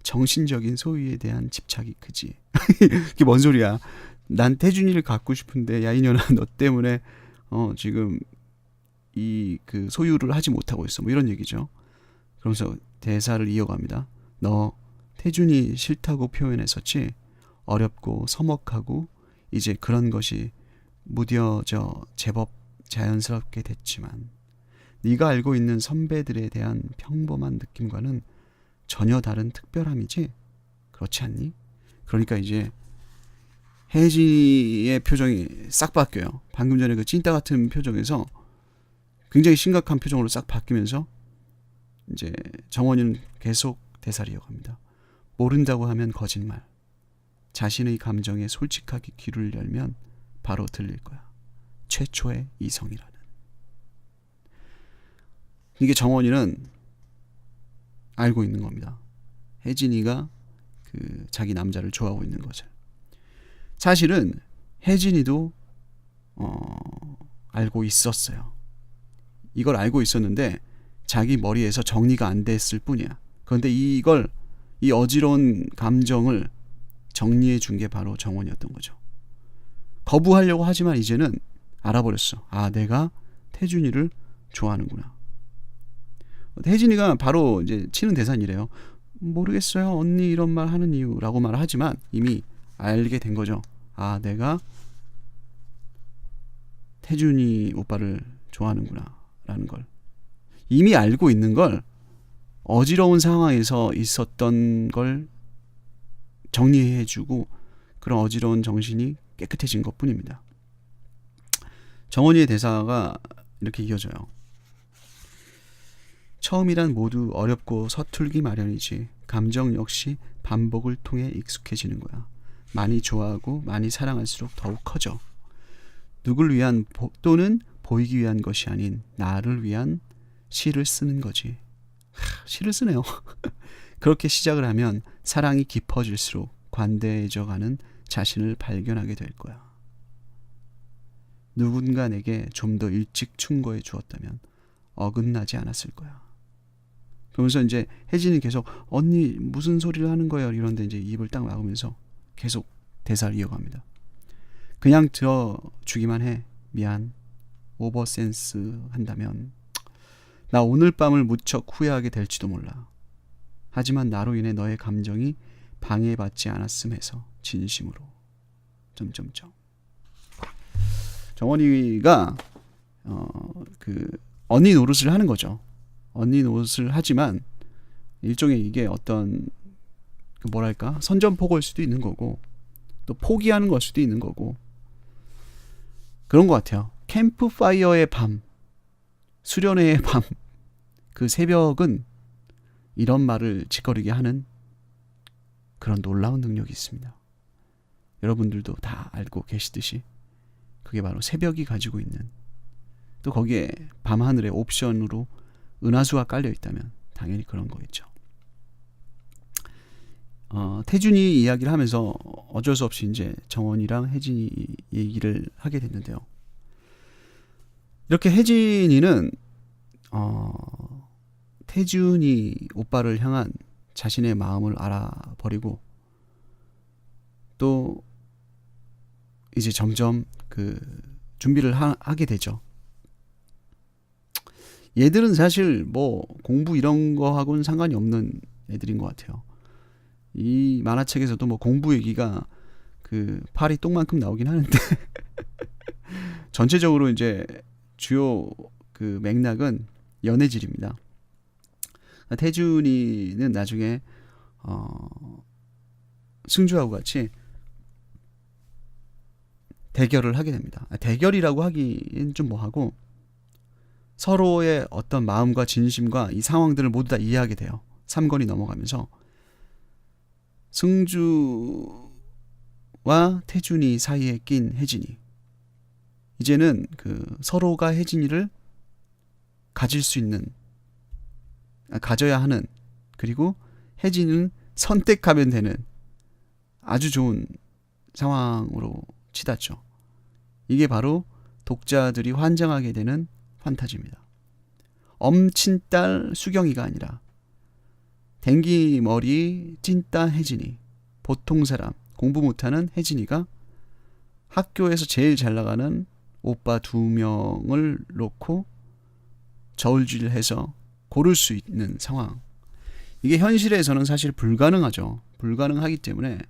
정신적인 소유에 대한 집착이 크지. 이게 뭔 소리야? 난 태준이를 갖고 싶은데 야 이년아 너 때문에 지금 이 그 소유를 하지 못하고 있어. 뭐 이런 얘기죠. 그러면서 대사를 이어갑니다. 너 태준이 싫다고 표현했었지. 어렵고 서먹하고 이제 그런 것이 무뎌져 제법 자연스럽게 됐지만 네가 알고 있는 선배들에 대한 평범한 느낌과는 전혀 다른 특별함이지? 그렇지 않니? 그러니까 이제 혜진이의 표정이 싹 바뀌어요. 방금 전에 그 찐따 같은 표정에서 굉장히 심각한 표정으로 싹 바뀌면서 이제 정원이는 계속 대사를 이어갑니다. 모른다고 하면 거짓말. 자신의 감정에 솔직하게 귀를 열면 바로 들릴 거야. 최초의 이성이라는. 이게 정원이는 알고 있는 겁니다. 혜진이가 그 자기 남자를 좋아하고 있는 것을. 사실은 혜진이도 알고 있었어요. 이걸 알고 있었는데 자기 머리에서 정리가 안 됐을 뿐이야. 그런데 이 어지러운 감정을 정리해 준 게 바로 정원이었던 거죠. 거부하려고 하지만 이제는 알아버렸어. 아, 내가 태준이를 좋아하는구나. 혜진이가 바로 이제 치는 대사이래요. 모르겠어요. 언니 이런 말 하는 이유라고 말하지만 이미 알게 된 거죠. 아, 내가 태준이 오빠를 좋아하는구나 라는 걸. 이미 알고 있는 걸 어지러운 상황에서 있었던 걸 정리해주고 그런 어지러운 정신이 깨끗해진 것 뿐입니다. 정원이의 대사가 이렇게 이어져요. 처음이란 모두 어렵고 서툴기 마련이지. 감정 역시 반복을 통해 익숙해지는 거야. 많이 좋아하고 많이 사랑할수록 더욱 커져. 누굴 위한 또는 보이기 위한 것이 아닌 나를 위한 시를 쓰는 거지. 시를 쓰네요. 그렇게 시작을 하면 사랑이 깊어질수록 관대해져가는 자신을 발견하게 될 거야. 누군가 내게 좀 더 일찍 충고해 주었다면 어긋나지 않았을 거야. 그러면서 이제 혜진이 계속 언니 무슨 소리를 하는 거예요? 이런데 이제 입을 딱 막으면서 계속 대사를 이어갑니다. 그냥 들어주기만 해. 미안. 오버센스 한다면 나 오늘 밤을 무척 후회하게 될지도 몰라. 하지만 나로 인해 너의 감정이 방해받지 않았음 해서 진심으로. 정원이가 그 언니 노릇을 하는 거죠. 언니 노릇을 하지만 일종의 이게 어떤 그 뭐랄까 선전포고일 수도 있는 거고 또 포기하는 걸 수도 있는 거고 그런 것 같아요. 캠프파이어의 밤, 수련회의 밤, 그 새벽은 이런 말을 짓거리게 하는 그런 놀라운 능력이 있습니다. 여러분들도 다 알고 계시듯이 그게 바로 새벽이 가지고 있는 또 거기에 밤하늘의 옵션으로 은하수가 깔려 있다면 당연히 그런 거겠죠. 태준이 이야기를 하면서 어쩔 수 없이 이제 정원이랑 혜진이 얘기를 하게 됐는데요. 이렇게 혜진이는 태준이 오빠를 향한 자신의 마음을 알아버리고 또 이제 점점 그 준비를 하게 되죠. 얘들은 사실 뭐 공부 이런 거하고는 상관이 없는 애들인 것 같아요. 이 만화책에서도 뭐 공부 얘기가 그 팔이 똥만큼 나오긴 하는데 전체적으로 이제 주요 그 맥락은 연애질입니다. 태준이는 나중에 승주하고 같이 대결을 하게 됩니다. 대결이라고 하기엔 좀 뭐하고 서로의 어떤 마음과 진심과 이 상황들을 모두 다 이해하게 돼요. 3권이 넘어가면서 승주와 태준이 사이에 낀 혜진이 이제는 그 서로가 혜진이를 가질 수 있는 가져야 하는 그리고 혜진이는 선택하면 되는 아주 좋은 상황으로 치닫죠. 이게 바로 독자들이 환장하게 되는 판타지입니다. 엄친딸 수경이가 아니라 댕기머리 찐따 혜진이, 보통 사람 공부 못하는 혜진이가 학교에서 제일 잘 나가는 오빠 2명을 놓고 저울질해서 고를 수 있는 상황. 이게 현실에서는 사실 불가능하죠. 불가능하기 때문에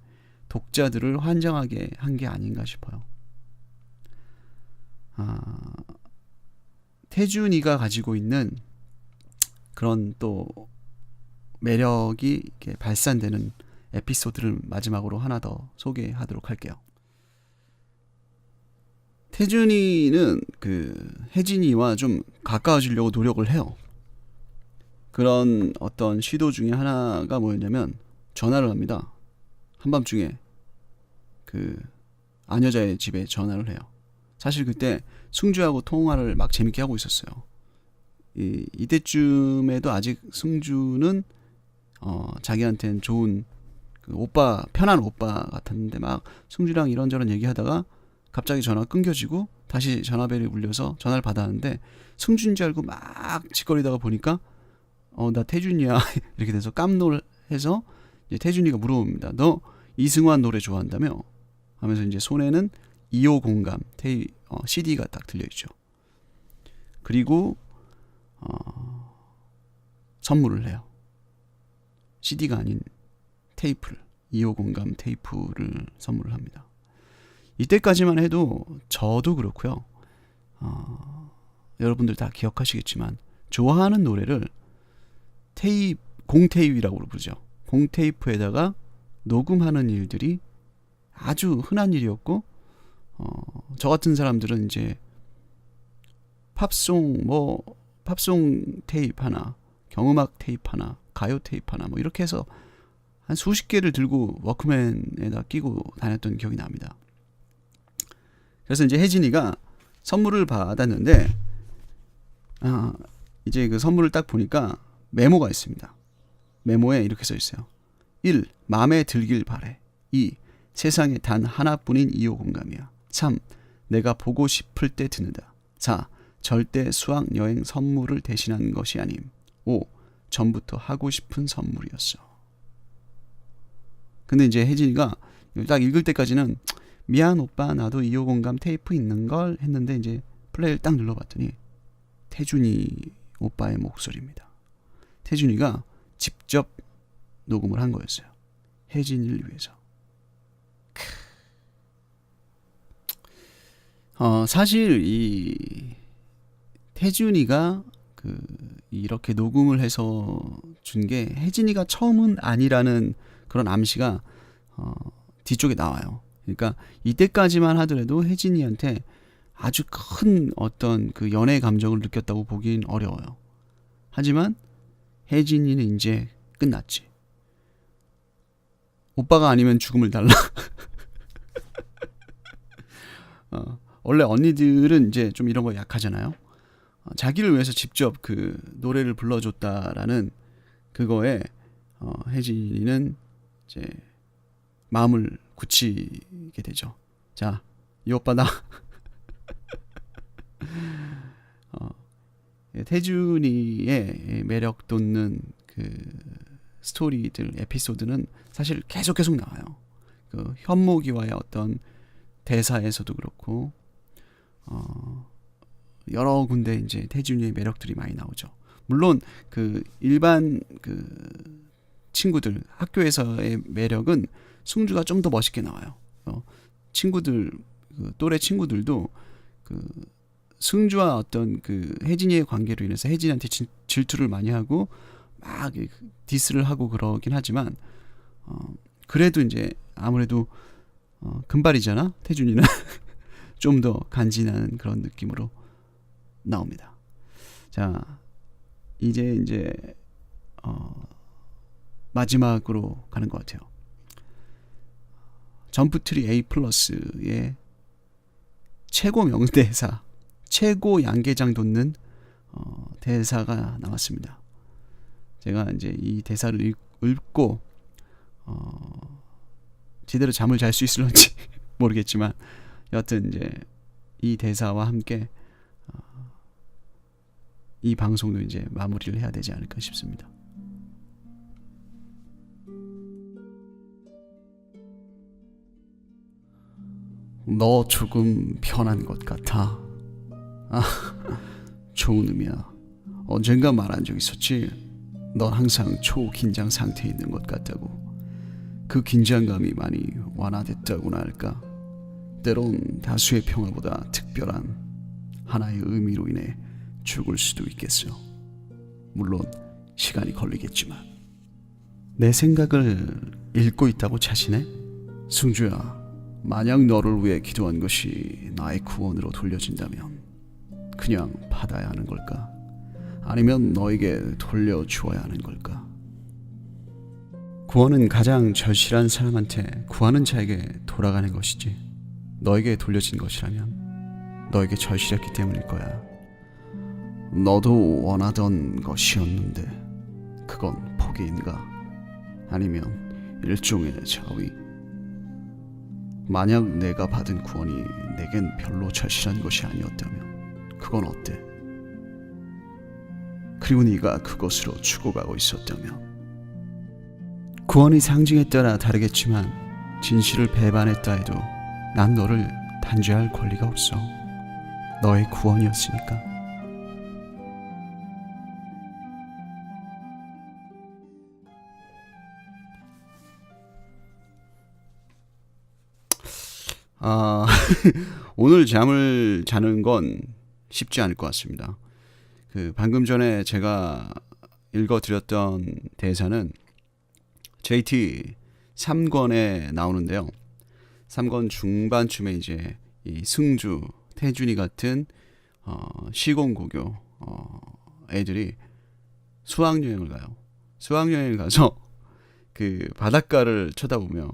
독자들을 환장하게 한 게 아닌가 싶어요. 태준이가 가지고 있는 그런 또 매력이 이렇게 발산되는 에피소드를 마지막으로 하나 더 소개하도록 할게요. 태준이는 그 혜진이와 좀 가까워지려고 노력을 해요. 그런 어떤 시도 중에 하나가 뭐였냐면 전화를 합니다. 한밤중에 그 아녀자의 집에 전화를 해요. 사실 그때 승주하고 통화를 막 재밌게 하고 있었어요. 이때쯤에도 아직 승주는 자기한테는 좋은 그 오빠, 편한 오빠 같았는데 막 승주랑 이런저런 얘기하다가 갑자기 전화 끊겨지고 다시 전화벨이 울려서 전화를 받았는데 승주인 줄 알고 막 짓거리다가 보니까 나 태준이야 이렇게 돼서 깜놀해서 이제 태준이가 물어봅니다. 너 이승환 노래 좋아한다며? 하면서 이제 손에는 2호 공감 CD가 딱 들려있죠. 그리고 선물을 해요. CD가 아닌 테이프를 2호 공감 테이프를 선물을 합니다. 이때까지만 해도 저도 그렇고요. 여러분들 다 기억하시겠지만 좋아하는 노래를 공테이프라고 부르죠. 공테이프에다가 녹음하는 일들이 아주 흔한 일이었고 저 같은 사람들은 이제 팝송 테이프 하나, 경음악 테이프 하나, 가요 테이프 하나 뭐 이렇게 해서 한 수십 개를 들고 워크맨에다 끼고 다녔던 기억이 납니다. 그래서 이제 혜진이가 선물을 받았는데 이제 그 선물을 딱 보니까 메모가 있습니다. 메모에 이렇게 써 있어요. 1. 마음에 들길 바래. 2. 세상에 단 하나뿐인 2호 공감이야. 3. 내가 보고 싶을 때 듣는다. 4. 절대 수학 여행 선물을 대신한 것이 아님. 5. 전부터 하고 싶은 선물이었어. 근데 이제 혜진이가 딱 읽을 때까지는 미안 오빠 나도 2호 공감 테이프 있는걸 했는데 이제 플레이를 딱 눌러봤더니 태준이 오빠의 목소리입니다. 태준이가 직접 녹음을 한 거였어요. 혜진이를 위해서. 사실 이 태준이가 그 이렇게 녹음을 해서 준 게 혜진이가 처음은 아니라는 그런 암시가 뒤쪽에 나와요. 그러니까 이때까지만 하더라도 혜진이한테 아주 큰 어떤 그 연애 감정을 느꼈다고 보긴 어려워요. 하지만 혜진이는 이제 끝났지. 오빠가 아니면 죽음을 달라. 원래 언니들은 이제 좀 이런 거 약하잖아요. 자기를 위해서 직접 그 노래를 불러줬다라는 그거에 혜진이는 이제 마음을 굳히게 되죠. 자, 이 오빠다. 태준이의 매력 돋는 그 스토리들, 에피소드는 사실 계속 나와요. 그 현목이와의 어떤 대사에서도 그렇고 여러 군데 이제 태준이의 매력들이 많이 나오죠. 물론 그 일반 그 친구들 학교에서의 매력은 승주가 좀 더 멋있게 나와요. 친구들 그 또래 친구들도 그 승주와 어떤 그 혜진이의 관계로 인해서 혜진이한테 질투를 많이 하고 막 디스를 하고 그러긴 하지만 그래도 이제 아무래도 금발이잖아 태준이는. 좀 더 간지나는 그런 느낌으로 나옵니다. 자, 이제 마지막으로 가는 것 같아요. 점프트리 A+의 최고 명대사, 최고 양계장 돋는 대사가 나왔습니다. 제가 이제 이 대사를 읽고 제대로 잠을 잘 수 있을런지 모르겠지만 여하튼 이제 이 대사와 함께 이 방송도 이제 마무리를 해야 되지 않을까 싶습니다. 너 조금 편한 것 같아. 좋은 의미야. 언젠가 말한 적 있었지. 넌 항상 초긴장 상태에 있는 것 같다고. 그 긴장감이 많이 완화됐다고나 할까. 때론 다수의 평화보다 특별한 하나의 의미로 인해 죽을 수도 있겠어. 물론 시간이 걸리겠지만. 내 생각을 읽고 있다고 자신해? 승주야, 만약 너를 위해 기도한 것이 나의 구원으로 돌려진다면 그냥 받아야 하는 걸까? 아니면 너에게 돌려주어야 하는 걸까? 구원은 가장 절실한 사람한테 구하는 자에게 돌아가는 것이지. 너에게 돌려진 것이라면 너에게 절실했기 때문일 거야. 너도 원하던 것이었는데 그건 포기인가? 아니면 일종의 자위? 만약 내가 받은 구원이 내겐 별로 절실한 것이 아니었다면 그건 어때? 그리고 네가 그것으로 죽어가고 있었다면. 구원이 상징에 따라 다르겠지만 진실을 배반했다 해도 난 너를 단죄할 권리가 없어. 너의 구원이었으니까. 오늘 잠을 자는 건 쉽지 않을 것 같습니다. 그 방금 전에 제가 읽어드렸던 대사는 JT 3권에 나오는데요. 3권 중반쯤에 이제 이 승주, 태준이 같은 시공고교 애들이 수학여행을 가요. 수학여행을 가서 그 바닷가를 쳐다보며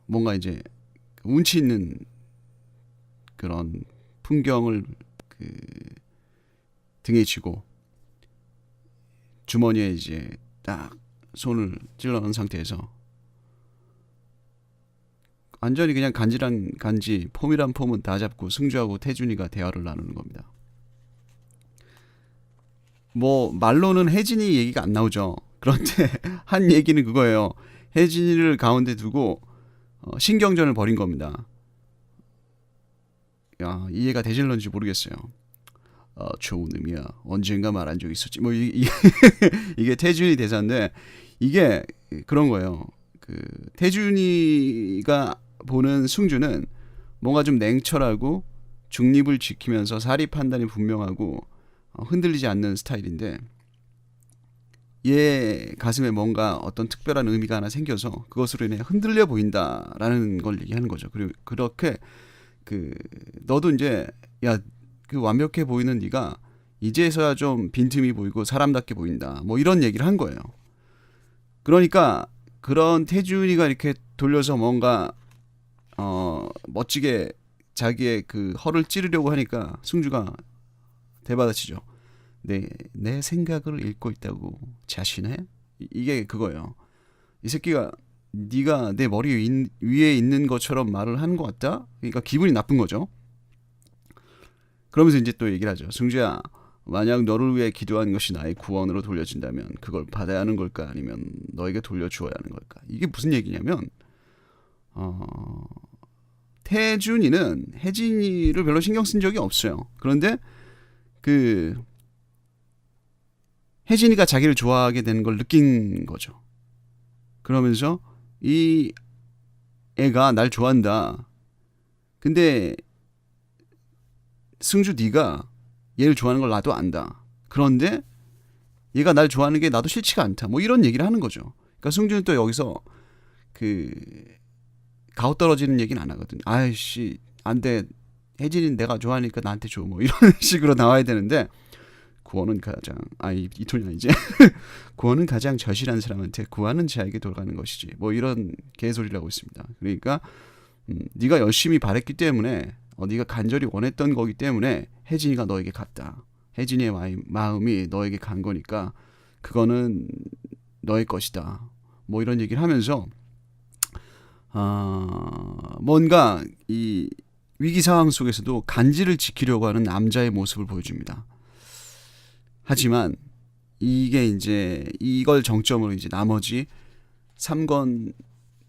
뭔가 이제 운치 있는 그런 풍경을 그 등에 쥐고 주머니에 이제 딱 손을 찔러 넣은 상태에서 완전히 그냥 간지란 간지, 폼이란 폼은 다 잡고 승주하고 태준이가 대화를 나누는 겁니다. 뭐 말로는 혜진이 얘기가 안 나오죠. 그런데 한 얘기는 그거예요. 혜진이를 가운데 두고 신경전을 벌인 겁니다. 야, 이해가 되실런지 모르겠어요. 좋은 의미야. 언젠가 말한 적 있었지. 뭐 이게 태준이 대사인데 이게 그런 거예요. 그 태준이가 보는 승주는 뭔가 좀 냉철하고 중립을 지키면서 사리 판단이 분명하고 흔들리지 않는 스타일인데 얘 가슴에 뭔가 어떤 특별한 의미가 하나 생겨서 그것으로 인해 흔들려 보인다라는 걸 얘기하는 거죠. 그리고 그렇게 너도 이제 그 완벽해 보이는 네가 이제서야 좀 빈틈이 보이고 사람답게 보인다. 뭐 이런 얘기를 한 거예요. 그러니까 그런 태준이가 이렇게 돌려서 뭔가 멋지게 자기의 그 허를 찌르려고 하니까 승주가 대받아치죠. 내 생각을 읽고 있다고 자신해? 이게 그거예요. 이 새끼가 네가 내 머리 위에 있는 것처럼 말을 하는 것 같다? 그러니까 기분이 나쁜 거죠. 그러면서 이제 또 얘기를 하죠. 승주야, 만약 너를 위해 기도한 것이 나의 구원으로 돌려진다면 그걸 받아야 하는 걸까? 아니면 너에게 돌려주어야 하는 걸까? 이게 무슨 얘기냐면 태준이는 혜진이를 별로 신경 쓴 적이 없어요. 그런데 혜진이가 자기를 좋아하게 되는 걸 느낀 거죠. 그러면서 이 애가 날 좋아한다. 근데 승주 네가 얘를 좋아하는 걸 나도 안다. 그런데 얘가 날 좋아하는 게 나도 싫지가 않다. 뭐 이런 얘기를 하는 거죠. 그러니까 승주는 또 여기서 가오 떨어지는 얘기는 안 하거든. 아이씨 안 돼. 혜진이는 내가 좋아하니까 나한테 줘. 뭐 이런 식으로 나와야 되는데 구원은 가장 이 톤이 아니지. 구원은 가장 절실한 사람한테 구하는 자에게 돌아가는 것이지. 뭐 이런 개소리를 하고 있습니다. 그러니까 네가 열심히 바랬기 때문에 네가 간절히 원했던 거기 때문에 혜진이가 너에게 갔다. 혜진이의 마음이 너에게 간 거니까 그거는 너의 것이다. 뭐 이런 얘기를 하면서 뭔가 이 위기 상황 속에서도 간지를 지키려고 하는 남자의 모습을 보여줍니다. 하지만 이게 이제 이걸 정점으로 이제 나머지 3권과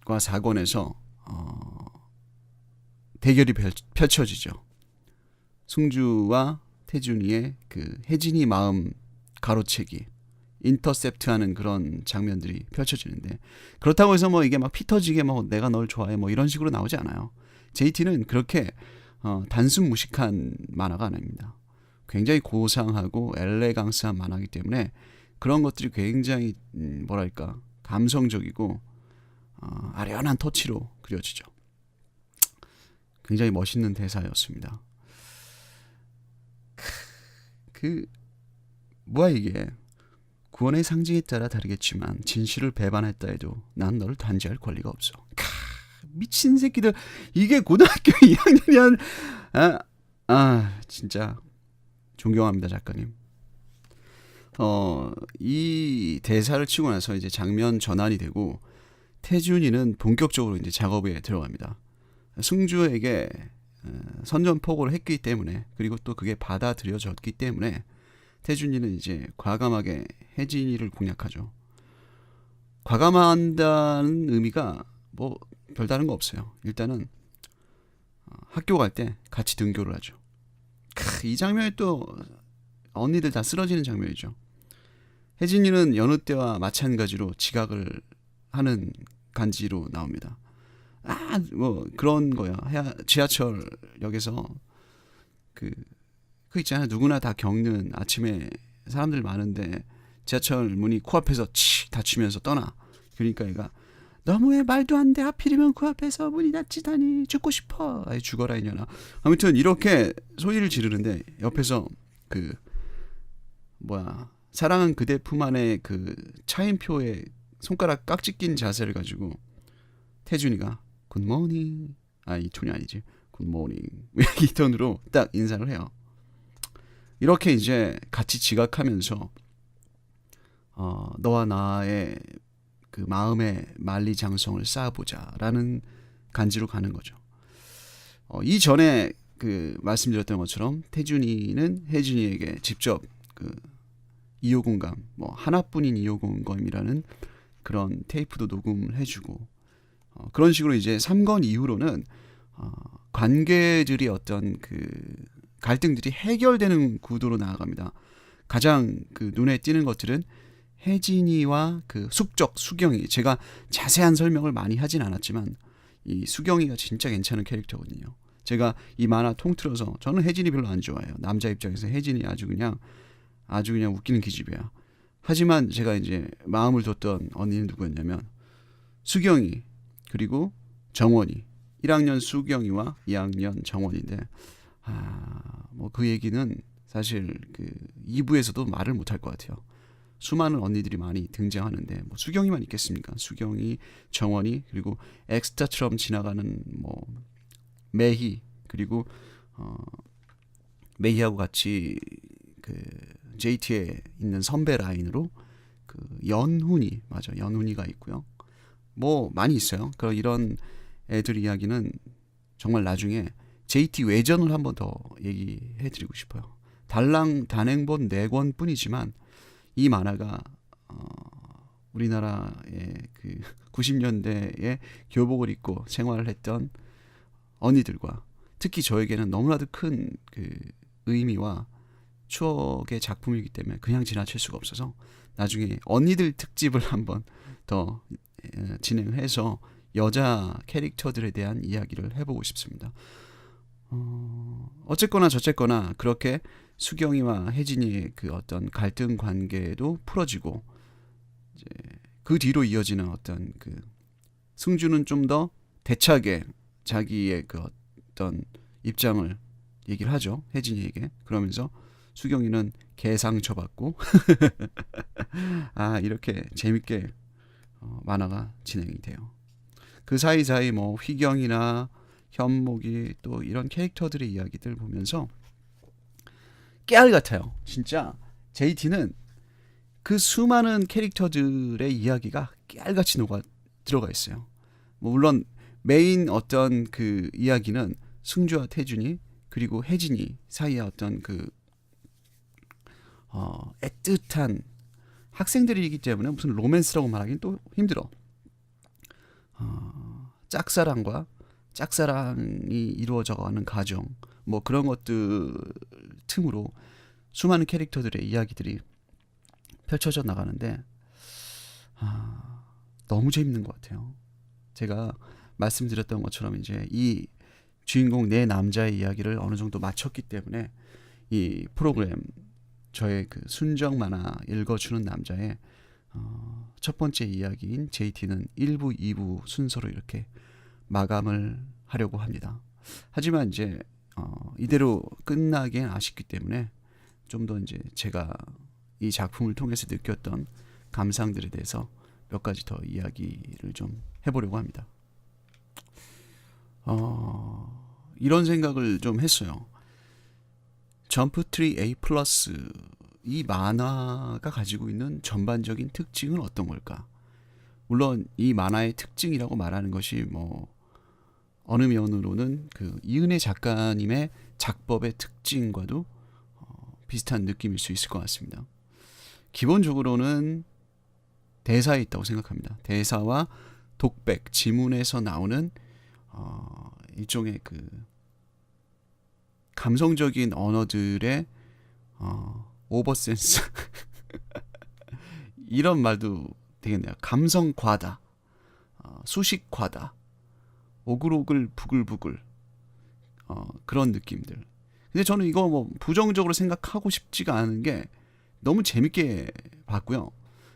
4권에서 대결이 펼쳐지죠. 승주와 태준이의 그 혜진이 마음 가로채기, 인터셉트하는 그런 장면들이 펼쳐지는데 그렇다고 해서 뭐 이게 막 피 터지게 뭐 내가 널 좋아해 뭐 이런 식으로 나오지 않아요. JT는 그렇게 단순 무식한 만화가 아닙니다. 굉장히 고상하고 엘레강스한 만화이기 때문에 그런 것들이 굉장히 뭐랄까 감성적이고 아련한 터치로 그려지죠. 굉장히 멋있는 대사였습니다. 뭐야 이게. 구원의 상징에 따라 다르겠지만 진실을 배반했다 해도 난 너를 단죄할 권리가 없어. 미친 새끼들. 이게 고등학교 2학년이 진짜 존경합니다 작가님. 이 대사를 치고 나서 이제 장면 전환이 되고 태준이는 본격적으로 이제 작업에 들어갑니다. 승주에게 선전포고를 했기 때문에 그리고 또 그게 받아들여졌기 때문에 태준이는 이제 과감하게 혜진이를 공략하죠. 과감한다는 의미가 뭐 별다른 거 없어요. 일단은 학교 갈 때 같이 등교를 하죠. 이 장면이 또 언니들 다 쓰러지는 장면이죠. 혜진이는 여느 때와 마찬가지로 지각을 하는 간지로 나옵니다. 뭐 그런 거야. 지하철역에서 그 있잖아요. 누구나 다 겪는 아침에 사람들 많은데 지하철 문이 코앞에서 치 닫히면서 떠나. 그러니까 얘가 너무해 말도 안 돼. 하필이면 코앞에서 문이 닫히다니 죽고 싶어. 아이 죽어라 이년아. 아무튼 이렇게 소리를 지르는데 옆에서 사랑은 그대 품 안에 차인표의 손가락 깍지 낀 자세를 가지고 태준이가 굿모닝 이 톤이 아니지 굿모닝 이 톤으로 딱 인사를 해요. 이렇게 이제 같이 지각하면서 너와 나의 그 마음의 만리장성을 쌓아보자라는 간지로 가는 거죠. 이전에 말씀드렸던 것처럼 태준이는 혜진이에게 직접 2호 공감, 하나뿐인 2호 공감이라는 그런 테이프도 녹음을 해주고 그런 식으로 이제 3권 이후로는 관계들이 어떤 갈등들이 해결되는 구도로 나아갑니다. 가장 눈에 띄는 것들은 혜진이와 수경이, 제가 자세한 설명을 많이 하진 않았지만 이 수경이가 진짜 괜찮은 캐릭터거든요. 제가 이 만화 통틀어서 저는 혜진이 별로 안 좋아해요. 남자 입장에서 혜진이 아주 그냥 웃기는 기집애야. 하지만 제가 이제 마음을 뒀던 언니는 누구였냐면 수경이 그리고 정원이. 1학년 수경이와 2학년 정원인데 뭐 그 얘기는 사실 그 2부에서도 말을 못할 것 같아요. 수많은 언니들이 많이 등장하는데 뭐 수경이만 있겠습니까? 수경이, 정원이, 그리고 엑스타처럼 지나가는 뭐 매희, 그리고 매희하고 같이 그 JT에 있는 선배 라인으로 그 연훈이가 있고요. 뭐 많이 있어요. 그런 이런 애들 이야기는 정말 나중에 JT 외전을 한번 더 얘기해드리고 싶어요. 달랑 단행본 4권 뿐이지만 이 만화가 우리나라의 그 90년대에 교복을 입고 생활을 했던 언니들과 특히 저에게는 너무나도 큰 그 의미와 추억의 작품이기 때문에 그냥 지나칠 수가 없어서 나중에 언니들 특집을 한번 더 진행해서 여자 캐릭터들에 대한 이야기를 해보고 싶습니다. 어쨌거나 저쨌거나 그렇게 수경이와 혜진이의 그 어떤 갈등 관계도 풀어지고 이제 그 뒤로 이어지는 어떤 그 승주는 좀 더 대차게 자기의 그 어떤 입장을 얘기를 하죠. 혜진이에게. 그러면서 수경이는 개상처받고 이렇게 재밌게 만화가 진행이 돼요. 그 사이사이 뭐 휘경이나 현목이 또 이런 캐릭터들의 이야기들 보면서 깨알 같아요. 진짜 JT는 그 수많은 캐릭터들의 이야기가 깨알같이 녹아 들어가 있어요. 뭐 물론 메인 어떤 그 이야기는 승주와 태준이 그리고 혜진이 사이의 어떤 그 애틋한 학생들이기 때문에 무슨 로맨스라고 말하기는 또 힘들어. 짝사랑이 이루어져가는 과정 뭐 그런 것들 틈으로 수많은 캐릭터들의 이야기들이 펼쳐져 나가는데 너무 재밌는 것 같아요. 제가 말씀드렸던 것처럼 이제 이 주인공 네 남자의 이야기를 어느 정도 마쳤기 때문에 이 프로그램 저의 그 순정 만화 읽어주는 남자의 첫 번째 이야기인 JT는 1부, 2부 순서로 이렇게 마감을 하려고 합니다. 하지만 이제 이대로 끝나기엔 아쉽기 때문에 좀 더 이제 제가 이 작품을 통해서 느꼈던 감상들에 대해서 몇 가지 더 이야기를 좀 해보려고 합니다. 이런 생각을 좀 했어요. 점프트리 A 플러스 이 만화가 가지고 있는 전반적인 특징은 어떤 걸까? 물론 이 만화의 특징이라고 말하는 것이 뭐 어느 면으로는 그 이은혜 작가님의 작법의 특징과도 비슷한 느낌일 수 있을 것 같습니다. 기본적으로는 대사에 있다고 생각합니다. 대사와 독백, 지문에서 나오는 일종의 그 감성적인 언어들의 오버센스 이런 말도 되겠네요. 감성과다, 수식과다, 오글오글 부글부글 그런 느낌들. 근데 저는 이거 뭐 부정적으로 생각하고 싶지가 않은 게 너무 재밌게 봤고요.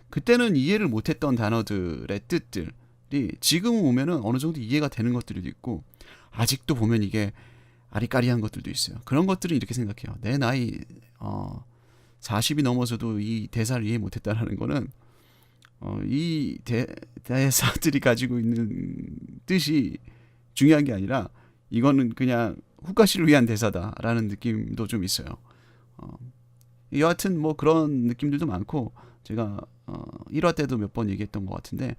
그때는 이해를 못했던 단어들의 뜻들이 지금 오면은 어느 정도 이해가 되는 것들도 있고 아직도 보면 이게 아리까리한 것들도 있어요. 그런 것들은 이렇게 생각해요. 내 나이 40이 넘어서도 이 대사를 이해 못했다라는 거는 이 대사들이 가지고 있는 뜻이 중요한 게 아니라 이거는 그냥 후가시를 위한 대사다라는 느낌도 좀 있어요. 여하튼 뭐 그런 느낌들도 많고 제가 1화 때도 몇 번 얘기했던 것 같은데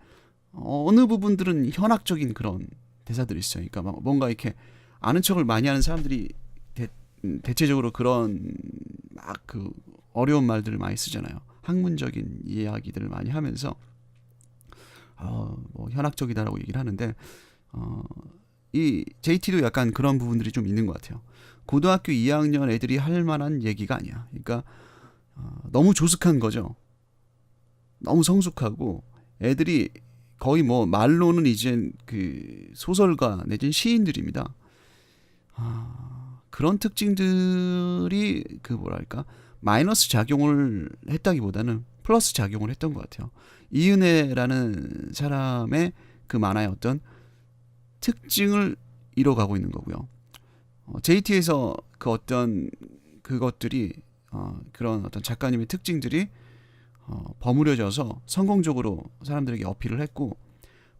어느 부분들은 현학적인 그런 대사들이 있어요. 그러니까 막 뭔가 이렇게 아는 척을 많이 하는 사람들이 대체적으로 그런 막 그 어려운 말들을 많이 쓰잖아요. 학문적인 이야기들을 많이 하면서 뭐 현학적이다라고 얘기를 하는데 이 JT도 약간 그런 부분들이 좀 있는 것 같아요. 고등학교 2학년 애들이 할 만한 얘기가 아니야. 그러니까 너무 조숙한 거죠. 너무 성숙하고 애들이 거의 뭐 말로는 이제 그 소설가 내지는 시인들입니다. 그런 특징들이 그 뭐랄까 마이너스 작용을 했다기보다는 플러스 작용을 했던 것 같아요. 이은혜라는 사람의 그 만화의 어떤 특징을 이뤄가고 있는 거고요. JT에서 그 어떤 그것들이 그런 어떤 작가님의 특징들이 버무려져서 성공적으로 사람들에게 어필을 했고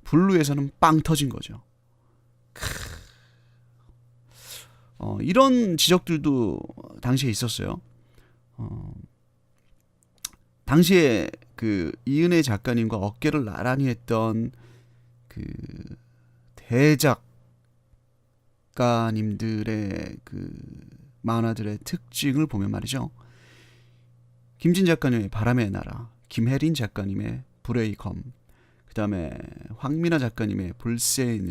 블루에서는 빵 터진 거죠. 이런 지적들도 당시에 있었어요. 당시에 그 이은혜 작가님과 어깨를 나란히 했던 그 대작가님들의 그 만화들의 특징을 보면 말이죠. 김진 작가님의 바람의 나라, 김혜린 작가님의 불의 검, 그 다음에 황미나 작가님의 불새의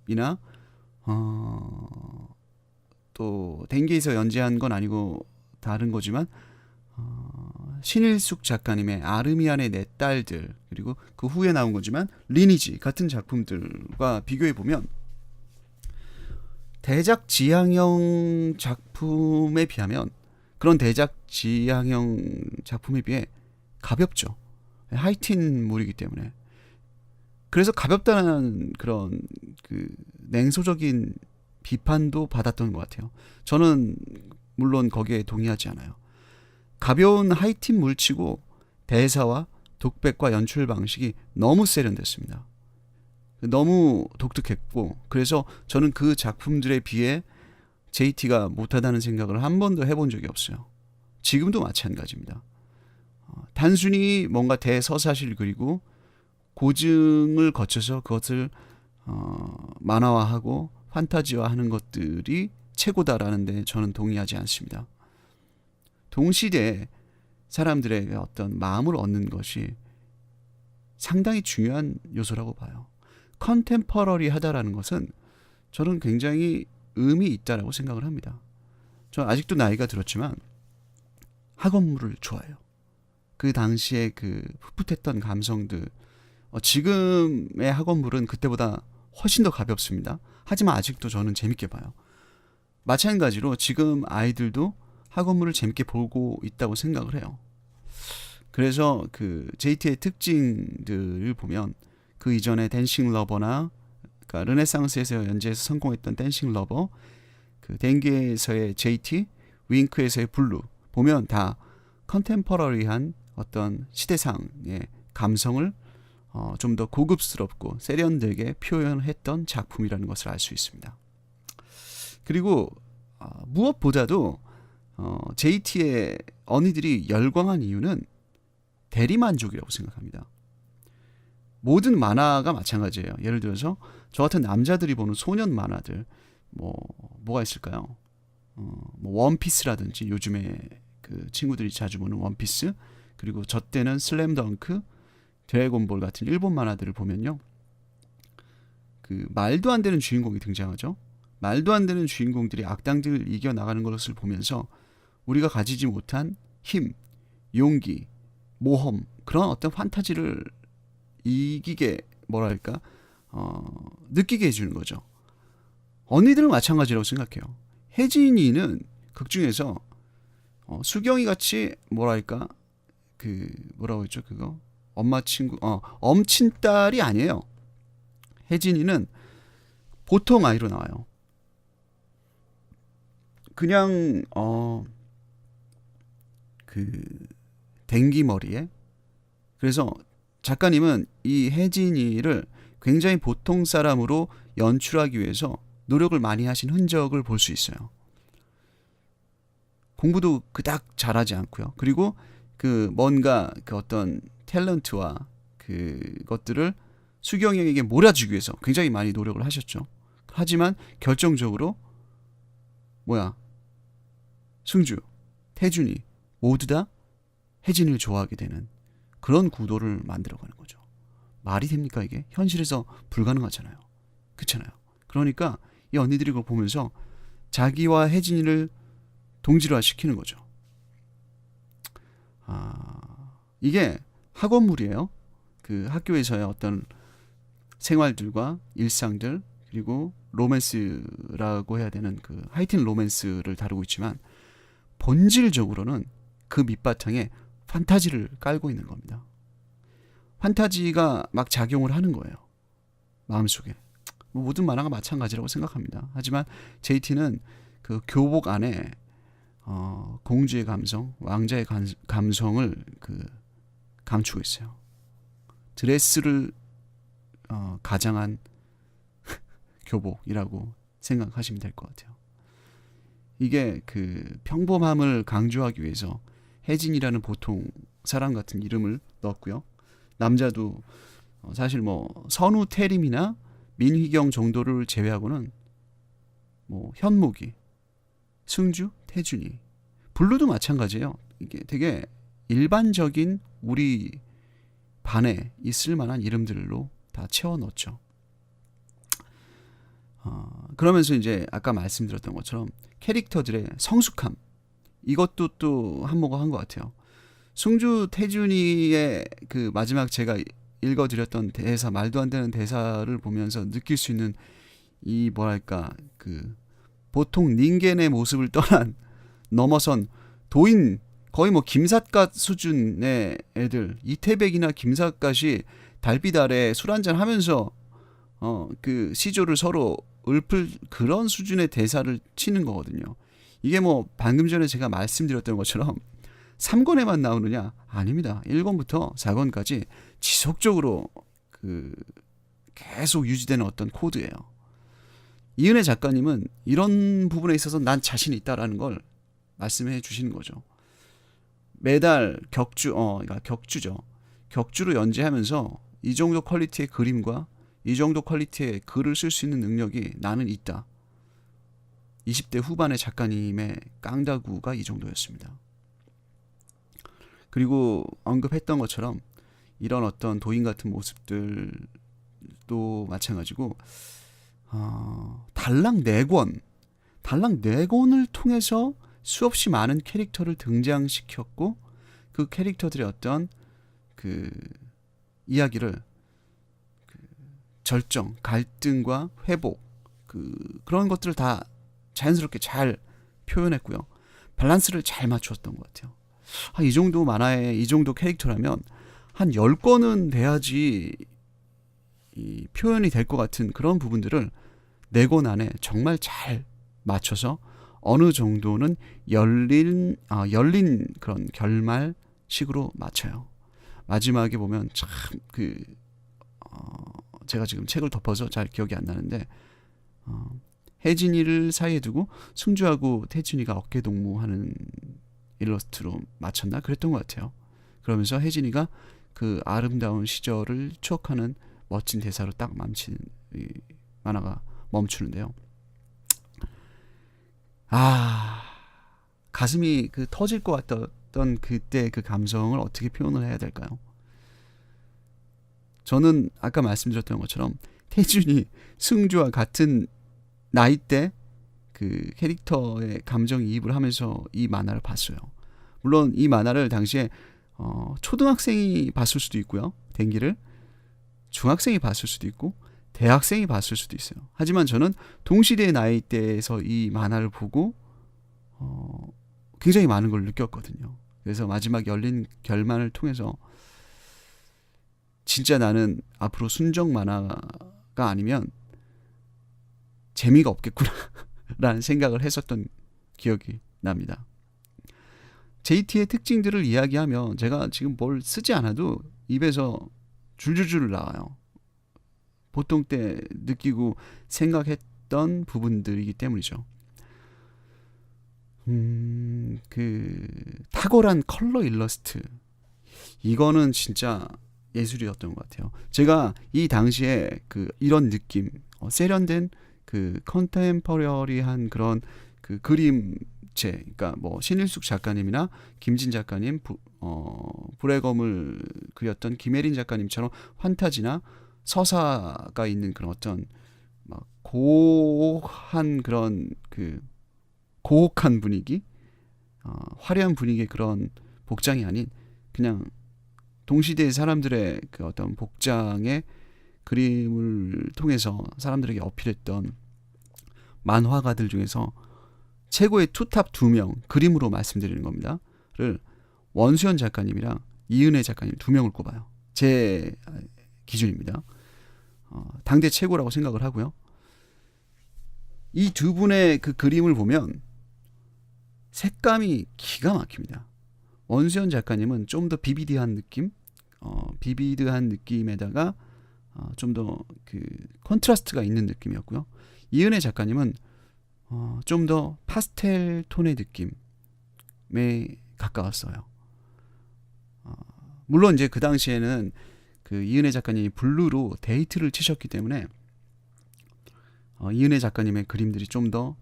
늪이나 또 댕기에서 연재한 건 아니고 다른 거지만 신일숙 작가님의 아르미안의 내 딸들, 그리고 그 후에 나온 거지만 리니지 같은 작품들과 비교해 보면 대작 지향형 작품에 비하면 그런 대작 지향형 작품에 비해 가볍죠. 하이틴물이기 때문에. 그래서 가볍다는 그런 그 냉소적인 비판도 받았던 것 같아요. 저는 물론 거기에 동의하지 않아요. 가벼운 하이틴 물치고 대사와 독백과 연출 방식이 너무 세련됐습니다. 너무 독특했고, 그래서 저는 그 작품들에 비해 JT가 못하다는 생각을 한 번도 해본 적이 없어요. 지금도 마찬가지입니다. 단순히 뭔가 대서사실 그리고 고증을 거쳐서 그것을 만화화하고 판타지화하는 것들이 최고다라는 데 저는 동의하지 않습니다. 동시대에 사람들의 어떤 마음을 얻는 것이 상당히 중요한 요소라고 봐요. 컨템퍼러리하다라는 것은 저는 굉장히 의미 있다라고 생각을 합니다. 저는 아직도 나이가 들었지만 학원물을 좋아해요. 그 당시에 그 풋풋했던 감성들, 지금의 학원물은 그때보다 훨씬 더 가볍습니다. 하지만 아직도 저는 재밌게 봐요. 마찬가지로 지금 아이들도 학원물을 재밌게 보고 있다고 생각을 해요. 그래서 그 JT의 특징들을 보면 그 이전에 댄싱 러버나 그러니까 르네상스에서 연재해서 성공했던 댄싱 러버, 그 댕기에서의 JT, 윙크에서의 블루 보면 다 컨템퍼러리한 어떤 시대상의 감성을 좀 더 고급스럽고 세련되게 표현했던 작품이라는 것을 알 수 있습니다. 그리고 무엇보다도 JT의 언니들이 열광한 이유는 대리만족이라고 생각합니다. 모든 만화가 마찬가지예요. 예를 들어서 저 같은 남자들이 보는 소년 만화들 뭐가 있을까요? 원피스라든지 요즘에 그 친구들이 자주 보는 원피스, 그리고 저 때는 슬램덩크, 드래곤볼 같은 일본 만화들을 보면요, 그 말도 안 되는 주인공이 등장하죠. 말도 안 되는 주인공들이 악당들을 이겨 나가는 것을 보면서 우리가 가지지 못한 힘, 용기, 모험, 그런 어떤 판타지를 이기게 뭐랄까 느끼게 해주는 거죠. 언니들은 마찬가지라고 생각해요. 혜진이는 극 중에서 수경이 같이 뭐랄까 그 뭐라고 했죠 그거 엄마 친구 엄친딸이 아니에요. 혜진이는 보통 아이로 나와요. 그냥 그 댕기머리에. 그래서 작가님은 이 혜진이를 굉장히 보통 사람으로 연출하기 위해서 노력을 많이 하신 흔적을 볼 수 있어요. 공부도 그닥 잘하지 않고요. 그리고 그 뭔가 그 어떤 탤런트와 그것들을 수경에게 몰아주기 위해서 굉장히 많이 노력을 하셨죠. 하지만 결정적으로 승주, 태준이 모두 다 혜진이를 좋아하게 되는 그런 구도를 만들어가는 거죠. 말이 됩니까 이게? 현실에서 불가능하잖아요. 그렇잖아요. 그러니까 이 언니들이 그걸 보면서 자기와 혜진이를 동질화시키는 거죠. 이게 학원물이에요. 그 학교에서의 어떤 생활들과 일상들, 그리고 로맨스라고 해야 되는 그 하이틴 로맨스를 다루고 있지만 본질적으로는 그 밑바탕에 판타지를 깔고 있는 겁니다. 판타지가 막 작용을 하는 거예요. 마음속에. 뭐 모든 만화가 마찬가지라고 생각합니다. 하지만 JT는 그 교복 안에 공주의 감성, 왕자의 감성을 그 감추고 있어요. 드레스를 가장한 교복이라고 생각하시면 될 것 같아요. 이게 그 평범함을 강조하기 위해서 혜진이라는 보통 사람 같은 이름을 넣었고요. 남자도 사실 뭐 선우 태림이나 민휘경 정도를 제외하고는 뭐 현목이, 승주, 태준이, 블루도 마찬가지예요. 이게 되게 일반적인 우리 반에 있을 만한 이름들로 다 채워 넣었죠. 그러면서 이제 아까 말씀드렸던 것처럼 캐릭터들의 성숙함, 이것도 또 한몫을 한 것 같아요. 승주 태준이의 그 마지막 제가 읽어드렸던 대사, 말도 안 되는 대사를 보면서 느낄 수 있는 이 뭐랄까 그 보통 닌겐의 모습을 넘어선 도인, 거의 뭐 김삿갓 수준의 애들, 이태백이나 김삿갓이 달빛 아래 술 한잔 하면서 그 시조를 서로 읊을 그런 수준의 대사를 치는 거거든요. 이게 뭐 방금 전에 제가 말씀드렸던 것처럼 3권에만 나오느냐? 아닙니다. 1권부터 4권까지 지속적으로 그 계속 유지되는 어떤 코드예요. 이은혜 작가님은 이런 부분에 있어서 난 자신 있다라는 걸 말씀해 주시는 거죠. 매달 그러니까 격주죠. 격주로 연재하면서 이 정도 퀄리티의 그림과 이 정도 퀄리티의 글을 쓸 수 있는 능력이 나는 있다. 20대 후반의 작가님의 깡다구가 이 정도였습니다. 그리고 언급했던 것처럼 이런 어떤 도인 같은 모습들도 마찬가지고 달랑 4권을 통해서 수없이 많은 캐릭터를 등장시켰고 그 캐릭터들의 어떤 그 이야기를 그 절정, 갈등과 회복 그런 것들을 다 자연스럽게 잘 표현했고요. 밸런스를 잘 맞추었던 것 같아요. 이 정도 만화에 이 정도 캐릭터라면 한 10권은 돼야지 이 표현이 될 것 같은 그런 부분들을 4권 안에 정말 잘 맞춰서 어느 정도는 열린 그런 결말식으로 맞춰요. 마지막에 보면 참 제가 지금 책을 덮어서 잘 기억이 안 나는데 혜진이를 사이에 두고 승주하고 태준이가 어깨 동무하는 일러스트로 맞췄나? 그랬던 것 같아요. 그러면서 혜진이가 그 아름다운 시절을 추억하는 멋진 대사로 딱 만화가 멈추는데요. 가슴이 그 터질 것 같던 그때 그 감성을 어떻게 표현을 해야 될까요? 저는 아까 말씀드렸던 것처럼 태준이 승주와 같은 나이대 그 캐릭터의 감정이입을 하면서 이 만화를 봤어요. 물론 이 만화를 당시에 초등학생이 봤을 수도 있고요. 댕기를 중학생이 봤을 수도 있고 대학생이 봤을 수도 있어요. 하지만 저는 동시대의 나이대에서 이 만화를 보고 굉장히 많은 걸 느꼈거든요. 그래서 마지막 열린 결말을 통해서 진짜 나는 앞으로 순정 만화가 아니면 재미가 없겠구나 라는 생각을 했었던 기억이 납니다. JT의 특징들을 이야기하면 제가 지금 뭘 쓰지 않아도 입에서 줄줄줄 나와요. 보통 때 느끼고 생각했던 부분들이기 때문이죠. 그 탁월한 컬러 일러스트, 이거는 진짜 예술이었던 것 같아요. 제가 이 당시에 그 이런 느낌, 세련된 그 컨템퍼러리한 그런 그 그림체, 그러니까 뭐 신일숙 작가님이나 김진 작가님, 불의 검을 그렸던 김혜린 작가님처럼 환타지나 서사가 있는 그런 어떤 막 고혹한 그런 그 고혹한 분위기, 화려한 분위기의 그런 복장이 아닌 그냥 동시대의 사람들의 그 어떤 복장의 그림을 통해서 사람들에게 어필했던 만화가들 중에서 최고의 투탑 2명 그림으로 말씀드리는 겁니다.를 원수연 작가님이랑 이은혜 작가님 2명을 꼽아요. 제 기준입니다. 당대 최고라고 생각을 하고요. 이 두 분의 그 그림을 보면 색감이 기가 막힙니다. 원수연 작가님은 좀 더 비비드한 느낌, 비비드한 느낌에다가 좀 더 그 컨트라스트가 있는 느낌이었고요. 이은혜 작가님은 좀 더 파스텔 톤의 느낌에 가까웠어요. 물론 이제 그 당시에는 그 이은혜 작가님이 블루로 데이트를 치셨기 때문에 이은혜 작가님의 그림들이 좀 더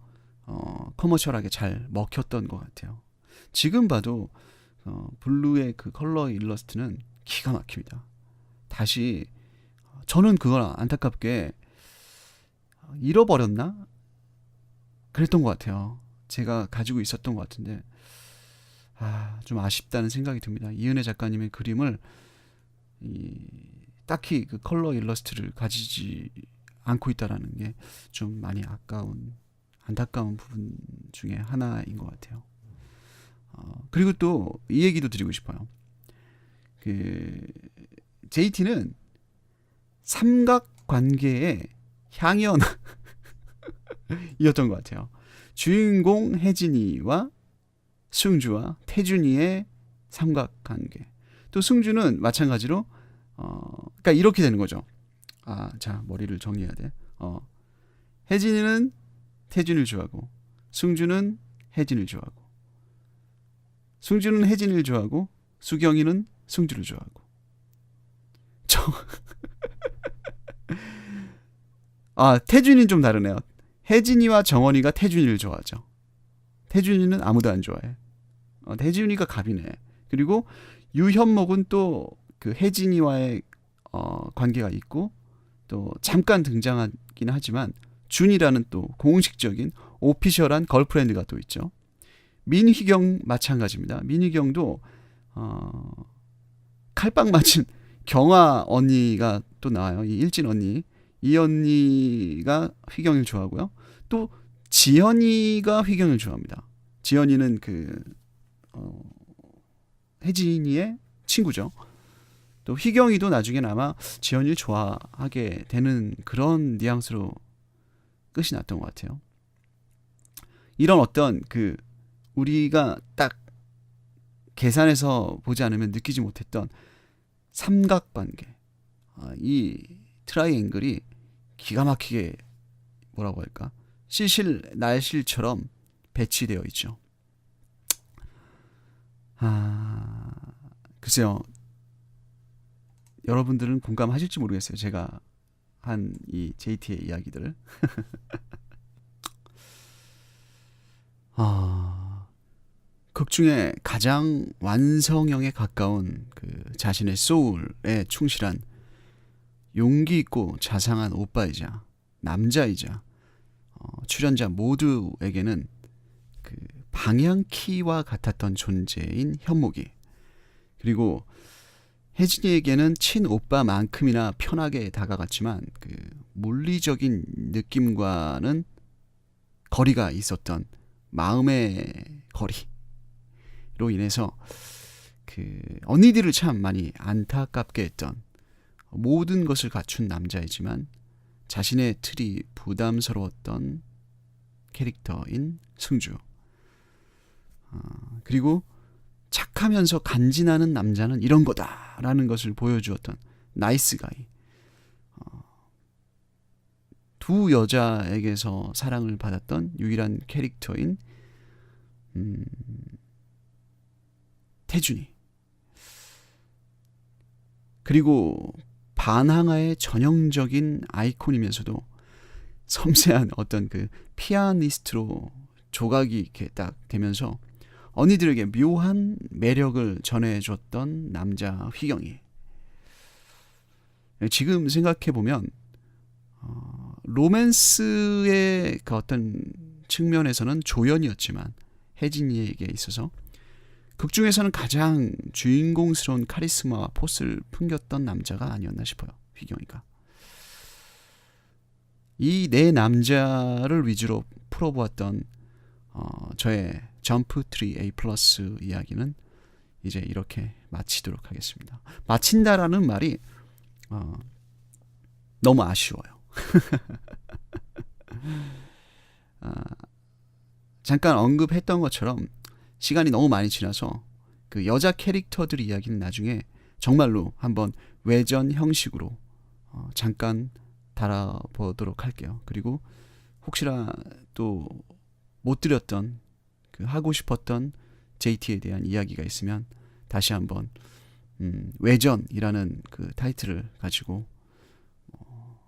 커머셜하게 잘 먹혔던 것 같아요. 지금 봐도 블루의 그 컬러 일러스트는 기가 막힙니다. 다시 저는 그걸 안타깝게 잃어버렸나? 그랬던 것 같아요. 제가 가지고 있었던 것 같은데 좀 아쉽다는 생각이 듭니다. 이은혜 작가님의 그림을 딱히 그 컬러 일러스트를 가지지 않고 있다라는 게 좀 많이 안타까운 부분 중에 하나인 것 같아요. 그리고 또 이 얘기도 드리고 싶어요. 그 JT는 삼각관계의 향연 이었던 것 같아요. 주인공 혜진이와 승주와 태준이의 삼각관계. 또 승주는 마찬가지로 그러니까 이렇게 되는 거죠. 자, 머리를 정리해야 돼. 혜진이는 태준이를 좋아하고 승주는 혜진이를 좋아하고 승주는 혜진이를 좋아하고 수경이는 승주를 좋아하고 태준이는 좀 다르네요. 혜진이와 정원이가 태준이를 좋아하죠. 태준이는 아무도 안 좋아해. 태준이가 갑이네. 그리고 유현목은 또 그 혜진이와의 관계가 있고 또 잠깐 등장하긴 하지만 준이라는 또 공식적인 오피셜한 걸프렌드가 또 있죠. 민희경 마찬가지입니다. 민희경도 칼빵 맞은 경아 언니가 또 나와요. 이 일진 언니. 이 언니가 휘경이를 좋아하고요. 또 지연이가 휘경이를 좋아합니다. 지연이는 그 혜진이의 친구죠. 또 휘경이도 나중에는 아마 지연이를 좋아하게 되는 그런 뉘앙스로 끝이 났던 것 같아요. 이런 어떤 그 우리가 딱 계산해서 보지 않으면 느끼지 못했던 삼각관계, 이 트라이앵글이 기가 막히게 뭐라고 할까? 날실처럼 배치되어 있죠. 글쎄요. 여러분들은 공감하실지 모르겠어요. 제가 한 이 JT의 이야기들을. 극 중에 가장 완성형에 가까운 그 자신의 소울에 충실한 용기 있고 자상한 오빠이자 남자이자 출연자 모두에게는 그 방향키와 같았던 존재인 현목이, 그리고 혜진이에게는 친오빠만큼이나 편하게 다가갔지만 그 물리적인 느낌과는 거리가 있었던 마음의 거리로 인해서 그 언니들을 참 많이 안타깝게 했던 모든 것을 갖춘 남자이지만 자신의 틀이 부담스러웠던 캐릭터인 승주. 그리고 착하면서 간지나는 남자는 이런 거다라는 것을 보여주었던 나이스 가이. 두 여자에게서 사랑을 받았던 유일한 캐릭터인 태준이. 그리고 반항아의 전형적인 아이콘이면서도 섬세한 어떤 그 피아니스트로 조각이 이렇게 딱 되면서 언니들에게 묘한 매력을 전해줬던 남자 휘경이. 지금 생각해보면 로맨스의 그 어떤 측면에서는 조연이었지만 혜진이에게 있어서 극 중에서는 가장 주인공스러운 카리스마와 포스를 풍겼던 남자가 아니었나 싶어요. 휘경이가. 이 네 남자를 위주로 풀어보았던 저의 점프 트리 A 플러스 이야기는 이제 이렇게 마치도록 하겠습니다. 마친다라는 말이 너무 아쉬워요. 잠깐 언급했던 것처럼 시간이 너무 많이 지나서 그 여자 캐릭터들 이야기는 나중에 정말로 한번 외전 형식으로 잠깐 달아보도록 할게요. 그리고 혹시나 또 못 드렸던 그 하고 싶었던 JT에 대한 이야기가 있으면 다시 한번 외전이라는 그 타이틀을 가지고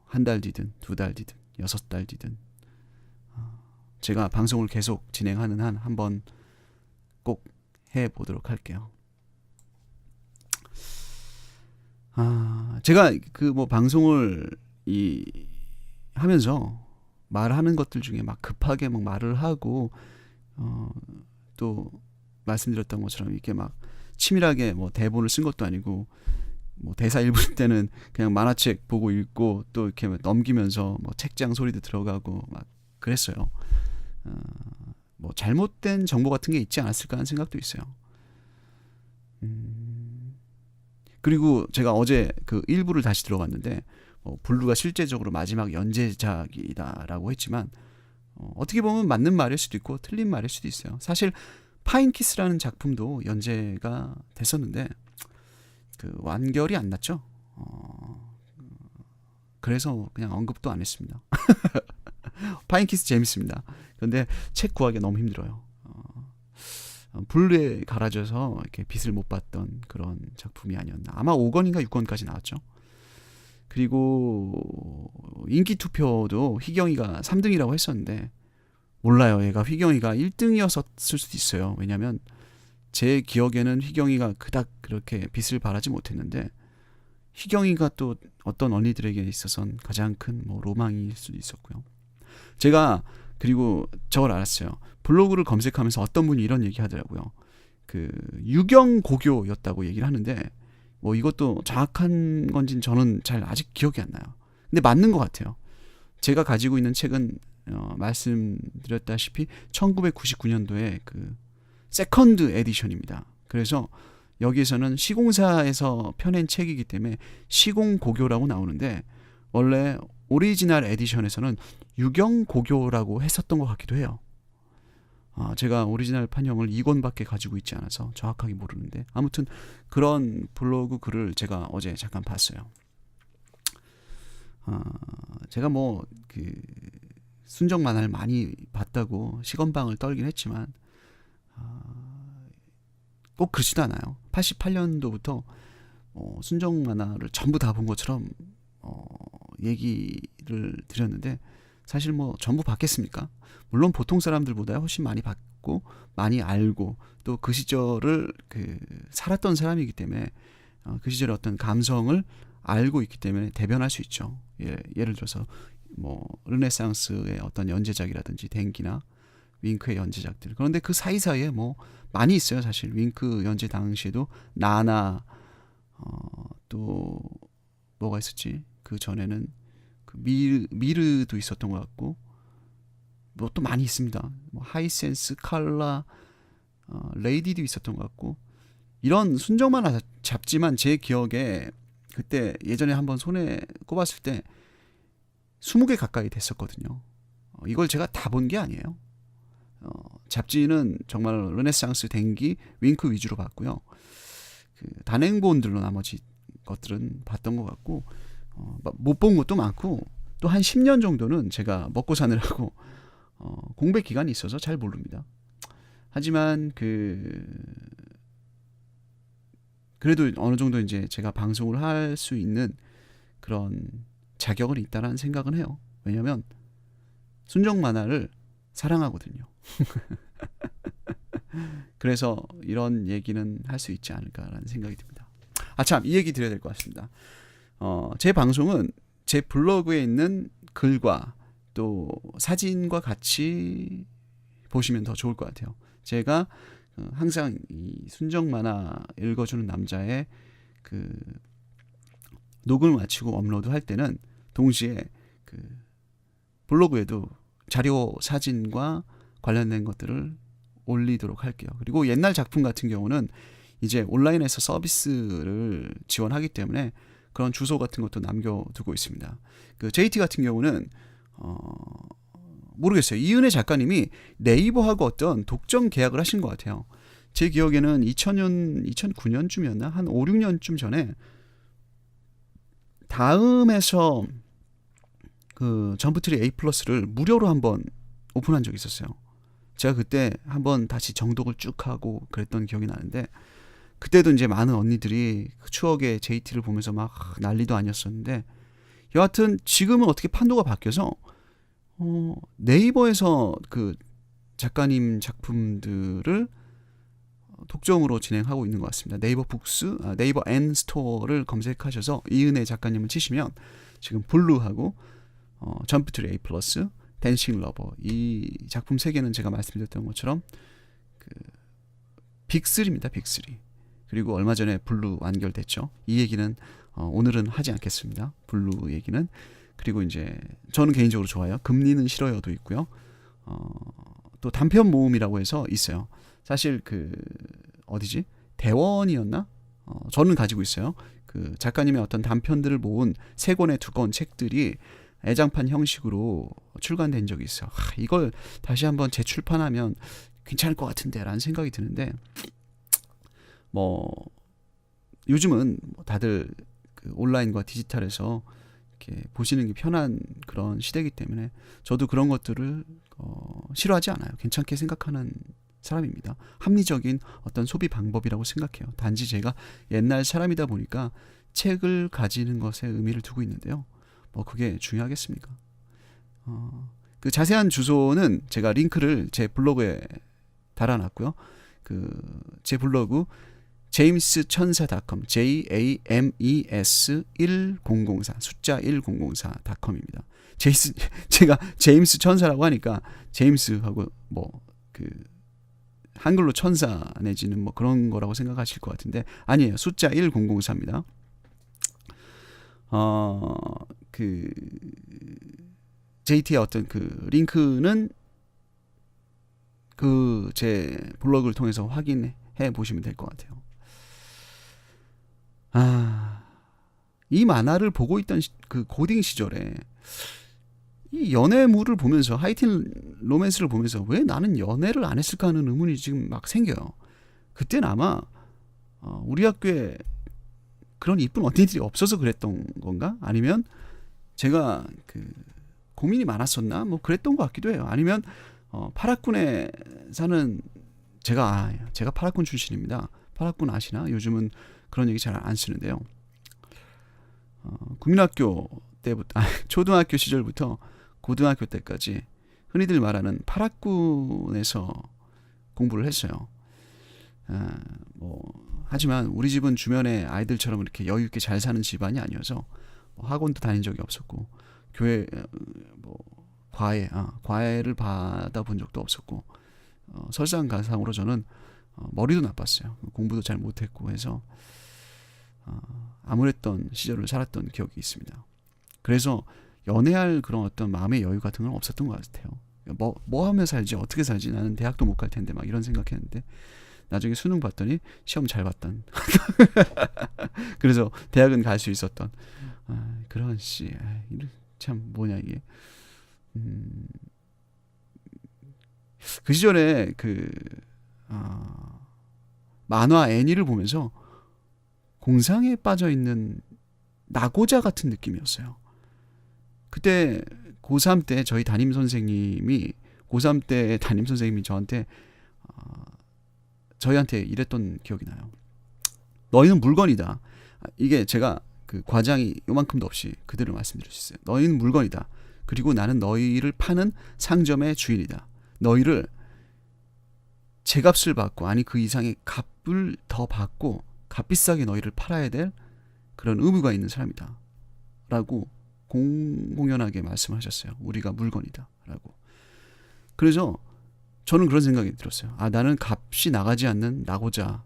한 달 뒤든 2달 뒤든 6달 뒤든 제가 방송을 계속 진행하는 한 한번 꼭 해보도록 할게요. 제가 그 뭐 방송을 하면서 말하는 것들 중에 막 급하게 막 말을 하고 또 말씀드렸던 것처럼 이렇게 막 치밀하게 뭐 대본을 쓴 것도 아니고 뭐 대사 읽을 때는 그냥 만화책 보고 읽고 또 이렇게 넘기면서 뭐 책장 소리도 들어가고 막 그랬어요. 뭐 잘못된 정보 같은 게 있지 않았을까 하는 생각도 있어요. 그리고 제가 어제 그 일부를 다시 들어봤는데 블루가 실제적으로 마지막 연재작이다라고 했지만 어떻게 보면 맞는 말일 수도 있고 틀린 말일 수도 있어요. 사실 파인키스라는 작품도 연재가 됐었는데 그 완결이 안 났죠. 그래서 그냥 언급도 안 했습니다. 파인키스 재밌습니다. 그런데 책 구하기 너무 힘들어요. 블루에 갈아져서 이렇게 빛을 못 봤던 그런 작품이 아니었나. 아마 5권인가 6권까지 나왔죠. 그리고 인기 투표도 휘경이가 3등이라고 했었는데 몰라요. 얘가 휘경이가 1등이었을 수도 있어요. 왜냐하면 제 기억에는 휘경이가 그닥 그렇게 빛을 발하지 못했는데 휘경이가 또 어떤 언니들에게 있어서는 가장 큰 뭐 로망일 수도 있었고요. 제가 그리고 저걸 알았어요. 블로그를 검색하면서 어떤 분이 이런 얘기 하더라고요. 그 유경고교였다고 얘기를 하는데 뭐 이것도 정확한 건지는 저는 잘 아직 기억이 안 나요. 근데 맞는 것 같아요. 제가 가지고 있는 책은 말씀드렸다시피 1999년도에 그 세컨드 에디션입니다. 그래서 여기에서는 시공사에서 펴낸 책이기 때문에 시공고교라고 나오는데 원래 오리지널 에디션에서는 유경고교라고 했었던 것 같기도 해요. 제가 오리지널 판형을 2권밖에 가지고 있지 않아서 정확하게 모르는데 아무튼 그런 블로그 글을 제가 어제 잠깐 봤어요. 제가 뭐 그 순정 만화를 많이 봤다고 시건방을 떨긴 했지만 꼭 그렇지도 않아요. 88년도부터 순정 만화를 전부 다 본 것처럼 얘기를 드렸는데 사실 뭐 전부 봤겠습니까? 물론 보통 사람들보다 훨씬 많이 봤고 많이 알고 또 그 시절을 살았던 사람이기 때문에 그 시절의 어떤 감성을 알고 있기 때문에 대변할 수 있죠. 예를 들어서 뭐 르네상스의 어떤 연재작이라든지 댕기나 윙크의 연재작들. 그런데 그 사이사이에 뭐 많이 있어요. 사실 윙크 연재 당시에도 나나 또 뭐가 있었지? 그 전에는 그 미르도 있었던 것 같고 뭐 또 많이 있습니다. 뭐 하이센스, 칼라, 레이디도 있었던 것 같고 이런 순정 만화 잡지만 제 기억에 그때 예전에 한번 손에 꼽았을 때 20개 가까이 됐었거든요. 이걸 제가 다 본 게 아니에요. 잡지는 정말 르네상스, 댕기, 윙크 위주로 봤고요. 그 단행본들로 나머지 것들은 봤던 것 같고 못 본 것도 많고 또 한 10년 정도는 제가 먹고 사느라고 공백 기간이 있어서 잘 모릅니다. 하지만 그래도 어느 정도 이제 제가 방송을 할 수 있는 그런 자격은 있다라는 생각은 해요. 왜냐하면 순정 만화를 사랑하거든요. 그래서 이런 얘기는 할 수 있지 않을까라는 생각이 듭니다. 참, 이 얘기 드려야 될 것 같습니다. 제 방송은 제 블로그에 있는 글과 또 사진과 같이 보시면 더 좋을 것 같아요. 제가 항상 이 순정 만화 읽어주는 남자의 녹음을 마치고 업로드 할 때는 동시에 블로그에도 자료 사진과 관련된 것들을 올리도록 할게요. 그리고 옛날 작품 같은 경우는 이제 온라인에서 서비스를 지원하기 때문에 그런 주소 같은 것도 남겨두고 있습니다. 그 JT 같은 경우는 모르겠어요. 이은혜 작가님이 네이버하고 어떤 독점 계약을 하신 것 같아요. 제 기억에는 2009년쯤이었나? 한 5, 6년쯤 전에 다음에서 그 점프트리 A+를 무료로 한번 오픈한 적이 있었어요. 제가 그때 한번 다시 정독을 쭉 하고 그랬던 기억이 나는데, 그때도 이제 많은 언니들이 그 추억의 JT를 보면서 막 난리도 아니었었는데, 여하튼 지금은 어떻게 판도가 바뀌어서 네이버에서 그 작가님 작품들을 독점으로 진행하고 있는 것 같습니다. 네이버 북스, 네이버 N 스토어를 검색하셔서 이은혜 작가님을 치시면 지금 블루하고 점프트리 A+, 댄싱 러버, 이 작품 세 개는 제가 말씀드렸던 것처럼 그 빅3입니다. 빅3. 그리고 얼마 전에 블루 완결됐죠. 이 얘기는 오늘은 하지 않겠습니다. 블루 얘기는. 그리고 이제 저는 개인적으로 좋아요. 금리는 싫어요도 있고요. 또 단편 모음이라고 해서 있어요. 사실 그 어디지? 대원이었나? 저는 가지고 있어요. 그 작가님의 어떤 단편들을 모은 3권의 2권 책들이 애장판 형식으로 출간된 적이 있어요. 이걸 다시 한번 재출판하면 괜찮을 것 같은데 라는 생각이 드는데, 뭐 요즘은 다들 그 온라인과 디지털에서 이렇게 보시는 게 편한 그런 시대이기 때문에 저도 그런 것들을 싫어하지 않아요. 괜찮게 생각하는 사람입니다. 합리적인 어떤 소비 방법이라고 생각해요. 단지 제가 옛날 사람이다 보니까 책을 가지는 것에 의미를 두고 있는데요. 뭐 그게 중요하겠습니까? 그 자세한 주소는 제가 링크를 제 블로그에 달아놨고요. 그 제 블로그 james천사.com, james1004 숫자 1004.com입니다. 제가 제임스 천사라고 하니까 제임스하고 뭐 그 한글로 천사 내지는 뭐 그런 거라고 생각하실 것 같은데 아니에요. 숫자 1004입니다. 그 JT의 어떤 그 링크는 그 제 블로그를 통해서 확인해 보시면 될 것 같아요. 이 만화를 보고 있던 그 고딩 시절에 이 연애물을 보면서 하이틴 로맨스를 보면서 왜 나는 연애를 안 했을까 하는 의문이 지금 막 생겨요. 그때는 아마 우리 학교에 그런 이쁜 언니들이 없어서 그랬던 건가? 아니면 제가 그 고민이 많았었나? 뭐 그랬던 것 같기도 해요. 아니면 파락군에 사는 제가 파락군 출신입니다. 파락군 아시나? 요즘은 그런 얘기 잘 안 쓰는데요. 국민학교 때부터 초등학교 시절부터 고등학교 때까지 흔히들 말하는 파락군에서 공부를 했어요. 하지만 우리 집은 주변의 아이들처럼 이렇게 여유 있게 잘 사는 집안이 아니어서 학원도 다닌 적이 없었고 교회 과외를 받아본 적도 없었고 설상가상으로 저는 머리도 나빴어요. 공부도 잘 못했고 해서 암울했던 시절을 살았던 기억이 있습니다. 그래서 연애할 그런 어떤 마음의 여유 같은 건 없었던 것 같아요. 뭐 하며 살지, 어떻게 살지, 나는 대학도 못 갈 텐데 막 이런 생각했는데 나중에 수능 봤더니 시험 잘 봤던 그래서 대학은 갈 수 있었던 그런 참 뭐냐 이게 그 시절에 그 만화 애니를 보면서 공상에 빠져 있는 나고자 같은 느낌이었어요. 그때 고3 때 저희 담임 선생님이 고3 때 담임 선생님이 저희한테 이랬던 기억이 나요. 너희는 물건이다. 이게 제가 그 과장이 요만큼도 없이 그대로 말씀드릴 수 있어요. 너희는 물건이다. 그리고 나는 너희를 파는 상점의 주인이다. 너희를 제값을 받고 아니 그 이상의 값을 더 받고 값비싸게 너희를 팔아야 될 그런 의무가 있는 사람이다. 라고 공공연하게 말씀하셨어요. 우리가 물건이다. 라고. 그래서 저는 그런 생각이 들었어요. 나는 값이 나가지 않는 나고자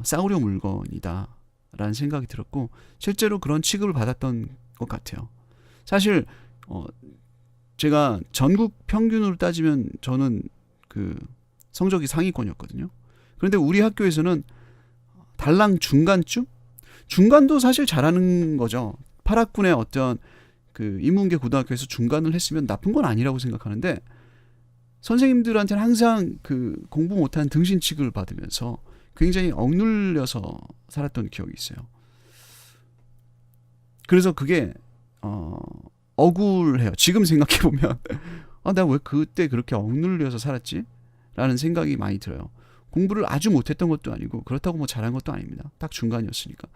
싸구려 물건이다. 라는 생각이 들었고 실제로 그런 취급을 받았던 것 같아요. 사실 제가 전국 평균으로 따지면 저는 그 성적이 상위권이었거든요. 그런데 우리 학교에서는 달랑 중간쯤? 중간도 사실 잘하는 거죠. 8학군의 어떤 그 인문계 고등학교에서 중간을 했으면 나쁜 건 아니라고 생각하는데 선생님들한테는 항상 그 공부 못하는 등신 취급을 받으면서 굉장히 억눌려서 살았던 기억이 있어요. 그래서 그게 억울해요. 지금 생각해 보면 나 왜 그때 그렇게 억눌려서 살았지? 라는 생각이 많이 들어요. 공부를 아주 못했던 것도 아니고 그렇다고 뭐 잘한 것도 아닙니다. 딱 중간이었으니까.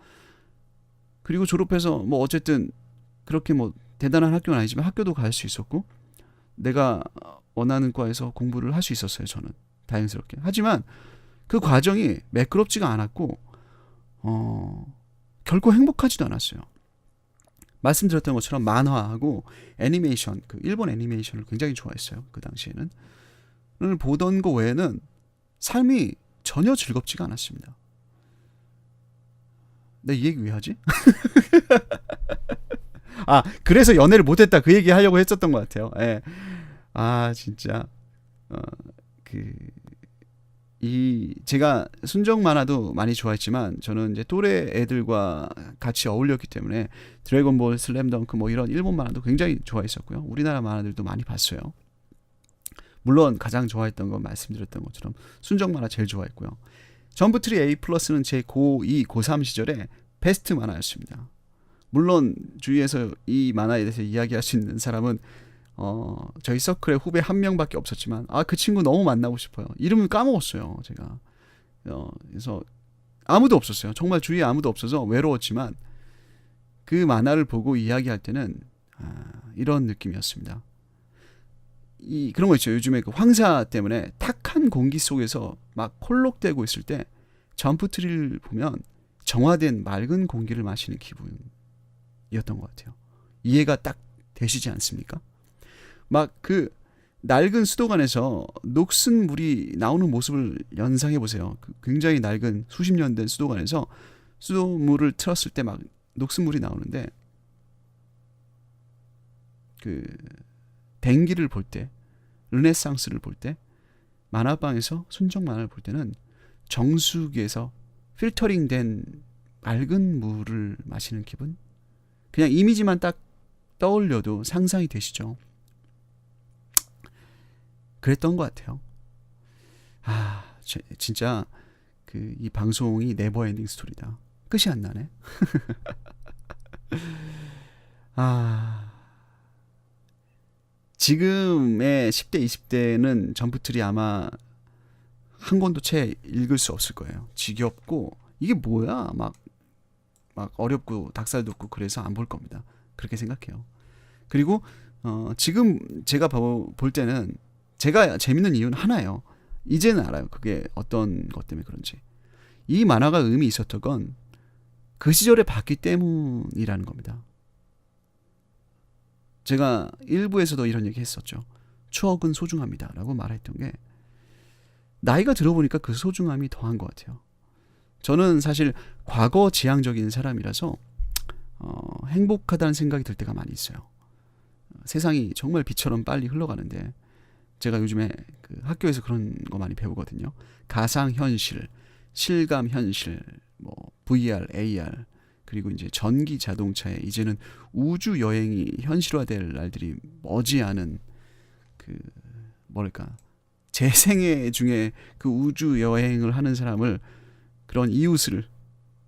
그리고 졸업해서 뭐 어쨌든 그렇게 뭐 대단한 학교는 아니지만 학교도 갈 수 있었고 내가 원하는 과에서 공부를 할 수 있었어요. 저는 다행스럽게. 하지만 그 과정이 매끄럽지가 않았고 결코 행복하지도 않았어요. 말씀드렸던 것처럼 만화하고 애니메이션, 그 일본 애니메이션을 굉장히 좋아했어요. 그 당시에는. 을 보던 거 외에는 삶이 전혀 즐겁지가 않았습니다. 내가 이 얘기 왜 하지? 그래서 연애를 못했다 그 얘기 하려고 했었던 것 같아요. 예. 진짜 제가 순정 만화도 많이 좋아했지만 저는 이제 또래 애들과 같이 어울렸기 때문에 드래곤볼, 슬램덩크 뭐 이런 일본 만화도 굉장히 좋아했었고요. 우리나라 만화들도 많이 봤어요. 물론 가장 좋아했던 건 말씀드렸던 것처럼 순정 만화 제일 좋아했고요. 점프트리 A+는 제 고2, 고3 시절에 베스트 만화였습니다. 물론 주위에서 이 만화에 대해서 이야기할 수 있는 사람은 저희 서클에 후배 한 명밖에 없었지만 그 친구 너무 만나고 싶어요. 이름을 까먹었어요. 제가. 그래서 아무도 없었어요. 정말 주위에 아무도 없어서 외로웠지만 그 만화를 보고 이야기할 때는 이런 느낌이었습니다. 그런 거 있죠. 요즘에 그 황사 때문에 탁한 공기 속에서 막 콜록대고 있을 때 점프트리를 보면 정화된 맑은 공기를 마시는 기분이었던 것 같아요. 이해가 딱 되시지 않습니까? 막 그 낡은 수도관에서 녹슨 물이 나오는 모습을 연상해 보세요. 굉장히 낡은 수십 년 된 수도관에서 수도물을 틀었을 때 막 녹슨 물이 나오는데 그 뱅기를 볼 때, 르네상스를 볼 때, 만화방에서 순정 만화를 볼 때는 정수기에서 필터링된 맑은 물을 마시는 기분? 그냥 이미지만 딱 떠올려도 상상이 되시죠? 그랬던 것 같아요. 진짜 이 방송이 네버엔딩 스토리다. 끝이 안 나네. 지금의 10대, 20대는 점프트리 아마 한 권도 채 읽을 수 없을 거예요. 지겹고 이게 뭐야? 막 어렵고 닭살 돋고 그래서 안 볼 겁니다. 그렇게 생각해요. 그리고 지금 제가 볼 때는 제가 재밌는 이유는 하나예요. 이제는 알아요. 그게 어떤 것 때문에 그런지. 이 만화가 의미 있었던 건 그 시절에 봤기 때문이라는 겁니다. 제가 일부에서도 이런 얘기 했었죠. 추억은 소중합니다 라고 말했던 게 나이가 들어보니까 그 소중함이 더한 것 같아요. 저는 사실 과거 지향적인 사람이라서 행복하다는 생각이 들 때가 많이 있어요. 세상이 정말 비처럼 빨리 흘러가는데 제가 요즘에 그 학교에서 그런 거 많이 배우거든요. 가상현실, 실감현실, 뭐 VR, AR 그리고 이제 전기 자동차에 이제는 우주 여행이 현실화될 날들이 머지않은 제 생애 중에 그 우주 여행을 하는 사람을 그런 이웃을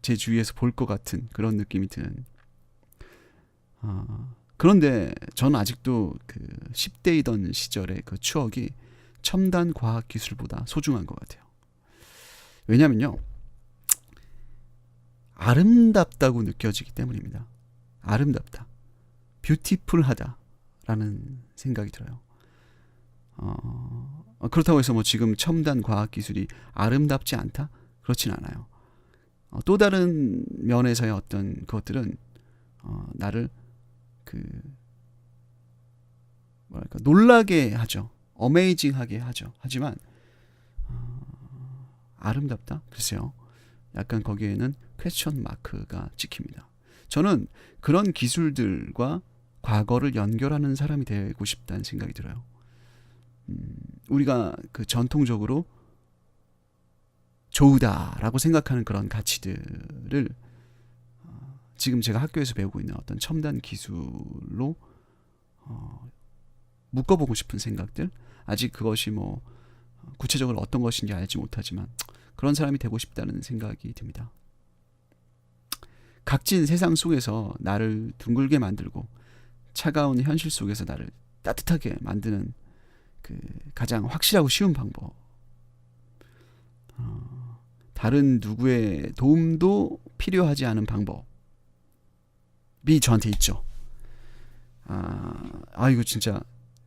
제 주위에서 볼 것 같은 그런 느낌이 드는. 그런데 저는 아직도 그 10대이던 시절의 그 추억이 첨단 과학 기술보다 소중한 것 같아요. 왜냐면요. 아름답다고 느껴지기 때문입니다. 아름답다. 뷰티풀하다라는 생각이 들어요. 그렇다고 해서 뭐 지금 첨단 과학 기술이 아름답지 않다? 그렇진 않아요. 또 다른 면에서의 어떤 것들은 나를 놀라게 하죠. 어메이징하게 하죠. 하지만 아름답다? 글쎄요. 약간 거기에는 퀘스천 마크가 찍힙니다. 저는 그런 기술들과 과거를 연결하는 사람이 되고 싶다는 생각이 들어요. 우리가 그 전통적으로 좋다라고 생각하는 그런 가치들을 지금 제가 학교에서 배우고 있는 어떤 첨단 기술로 묶어보고 싶은 생각들, 아직 그것이 뭐 구체적으로 어떤 것인지 알지 못하지만 그런 사람이 되고 싶다는 생각이 듭니다. 각진 세상 속에서 나를 둥글게 만들고 차가운 현실 속에서 나를 따뜻하게 만드는 그 가장 확실하고 쉬운 방법, 다른 누구의 도움도 필요하지 않은 방법이 저한테 있죠. 이거 진짜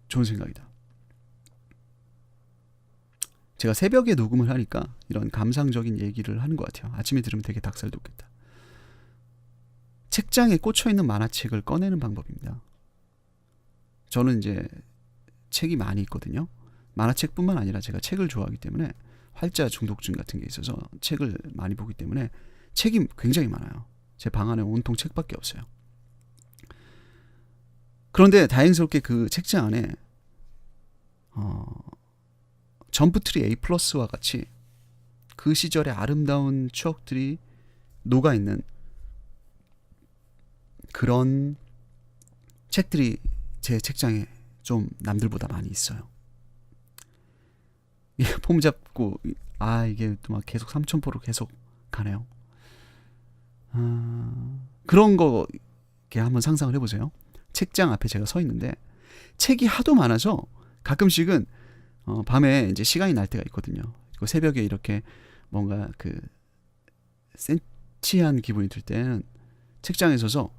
좋은 생각이다. 제가 새벽에 녹음을 하니까 이런 감상적인 얘기를 하는 것 같아요. 아침에 들으면 되게 닭살 돋겠다. 책장에 꽂혀있는 만화책을 꺼내는 방법입니다. 저는 이제 책이 많이 있거든요. 만화책뿐만 아니라 제가 책을 좋아하기 때문에 활자 중독증 같은 게 있어서 책을 많이 보기 때문에 책이 굉장히 많아요. 제 방 안에 온통 책밖에 없어요. 그런데 다행스럽게 그 책장 안에 점프트리 A+와 같이 그 시절의 아름다운 추억들이 녹아있는 그런 책들이 제 책장에 좀 남들보다 많이 있어요. 폼 잡고 이게 또 막 계속 삼천포로 계속 가네요. 그런 거 이렇게 한번 상상을 해보세요. 책장 앞에 제가 서 있는데 책이 하도 많아서 가끔씩은 밤에 이제 시간이 날 때가 있거든요. 그리고 새벽에 이렇게 뭔가 그 센치한 기분이 들 때는 책장에 서서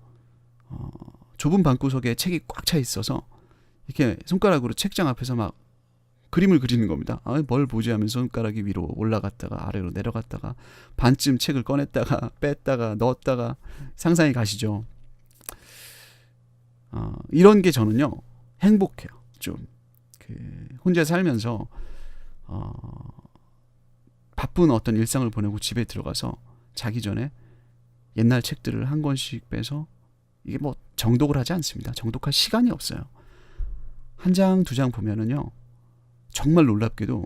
좁은 방구석에 책이 꽉 차 있어서 이렇게 손가락으로 책장 앞에서 막 그림을 그리는 겁니다. 뭘 보지 하면서 손가락이 위로 올라갔다가 아래로 내려갔다가 반쯤 책을 꺼냈다가 뺐다가 넣었다가 상상이 가시죠. 이런 게 저는요 행복해요. 좀 혼자 살면서 바쁜 어떤 일상을 보내고 집에 들어가서 자기 전에 옛날 책들을 한 권씩 빼서, 이게 뭐 정독을 하지 않습니다. 정독할 시간이 없어요. 한 장, 두 장 보면은요 정말 놀랍게도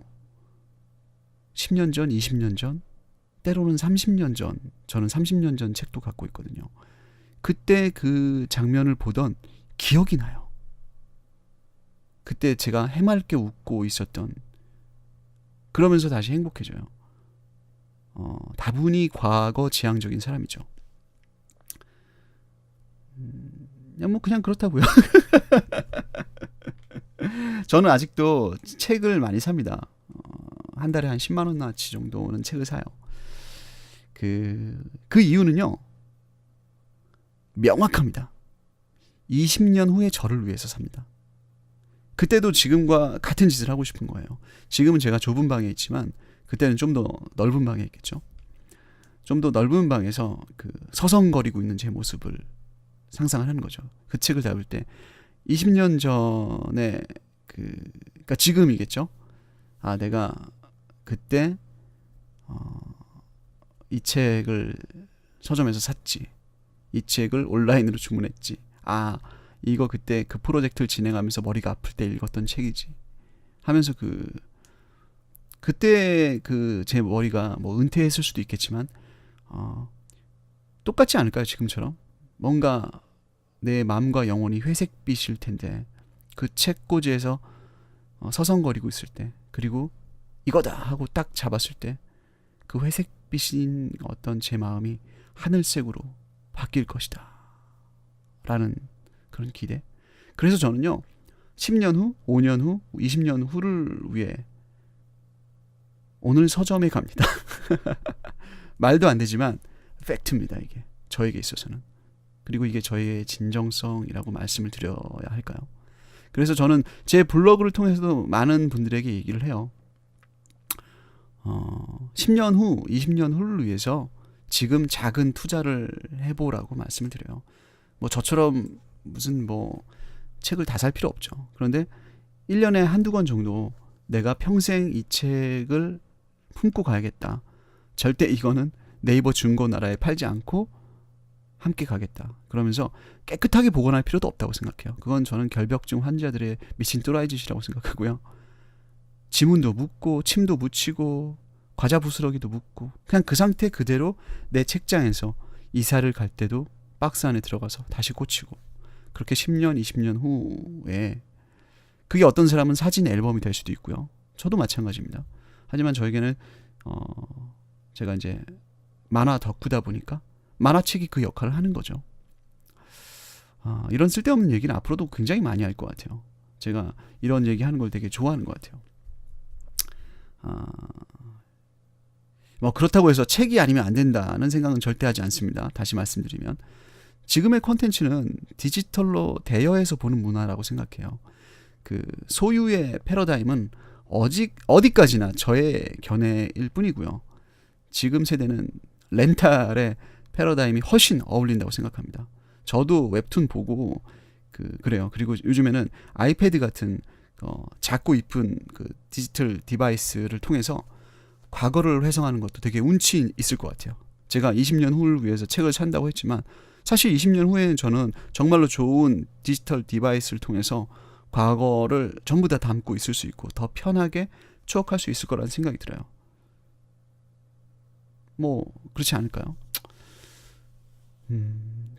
10년 전, 20년 전, 때로는 30년 전, 저는 30년 전 책도 갖고 있거든요. 그때 그 장면을 보던 기억이 나요. 그때 제가 해맑게 웃고 있었던, 그러면서 다시 행복해져요. 다분히 과거 지향적인 사람이죠. 그냥 그렇다고요. 저는 아직도 책을 많이 삽니다. 한 달에 한 10만 원어치 정도는 책을 사요. 그 이유는요 명확합니다. 20년 후에 저를 위해서 삽니다. 그때도 지금과 같은 짓을 하고 싶은 거예요. 지금은 제가 좁은 방에 있지만 그때는 좀 더 넓은 방에 있겠죠. 좀 더 넓은 방에서 그 서성거리고 있는 제 모습을 상상을 하는 거죠. 그 책을 잡을 때 20년 전에 그러니까 지금이겠죠. 내가 그때 이 책을 서점에서 샀지. 이 책을 온라인으로 주문했지. 이거 그때 그 프로젝트를 진행하면서 머리가 아플 때 읽었던 책이지. 하면서 그때 제 머리가 뭐 은퇴했을 수도 있겠지만 똑같지 않을까요? 지금처럼 뭔가 내 마음과 영혼이 회색빛일 텐데 그 책꽂이에서 서성거리고 있을 때, 그리고 이거다 하고 딱 잡았을 때 그 회색빛인 어떤 제 마음이 하늘색으로 바뀔 것이다 라는 그런 기대. 그래서 저는요 10년 후, 5년 후, 20년 후를 위해 오늘 서점에 갑니다. 말도 안 되지만 팩트입니다. 이게 저에게 있어서는. 그리고 이게 저의 진정성이라고 말씀을 드려야 할까요? 그래서 저는 제 블로그를 통해서도 많은 분들에게 얘기를 해요. 10년 후, 20년 후를 위해서 지금 작은 투자를 해보라고 말씀을 드려요. 뭐 저처럼 무슨 뭐 책을 다 살 필요 없죠. 그런데 1년에 한두 권 정도 내가 평생 이 책을 품고 가야겠다. 절대 이거는 네이버 중고나라에 팔지 않고 함께 가겠다. 그러면서 깨끗하게 복원할 필요도 없다고 생각해요. 그건 저는 결벽증 환자들의 미친 또라이 짓이라고 생각하고요. 지문도 묻고 침도 묻히고 과자 부스러기도 묻고 그냥 그 상태 그대로 내 책장에서 이사를 갈 때도 박스 안에 들어가서 다시 꽂히고 그렇게 10년, 20년 후에 그게 어떤 사람은 사진 앨범이 될 수도 있고요. 저도 마찬가지입니다. 하지만 저에게는 제가 이제 만화 덕후다 보니까 만화책이 그 역할을 하는 거죠. 이런 쓸데없는 얘기는 앞으로도 굉장히 많이 할 것 같아요. 제가 이런 얘기하는 걸 되게 좋아하는 것 같아요. 뭐 그렇다고 해서 책이 아니면 안 된다는 생각은 절대 하지 않습니다. 다시 말씀드리면 지금의 콘텐츠는 디지털로 대여해서 보는 문화라고 생각해요. 그 소유의 패러다임은 어디까지나 저의 견해일 뿐이고요. 지금 세대는 렌탈의 패러다임이 훨씬 어울린다고 생각합니다. 저도 웹툰 보고 그래요. 그리고 요즘에는 아이패드 같은 작고 이쁜 그 디지털 디바이스를 통해서 과거를 회상하는 것도 되게 운치 있을 것 같아요. 제가 20년 후를 위해서 책을 산다고 했지만 사실 20년 후에는 저는 정말로 좋은 디지털 디바이스를 통해서 과거를 전부 다 담고 있을 수 있고 더 편하게 추억할 수 있을 거라는 생각이 들어요. 뭐 그렇지 않을까요?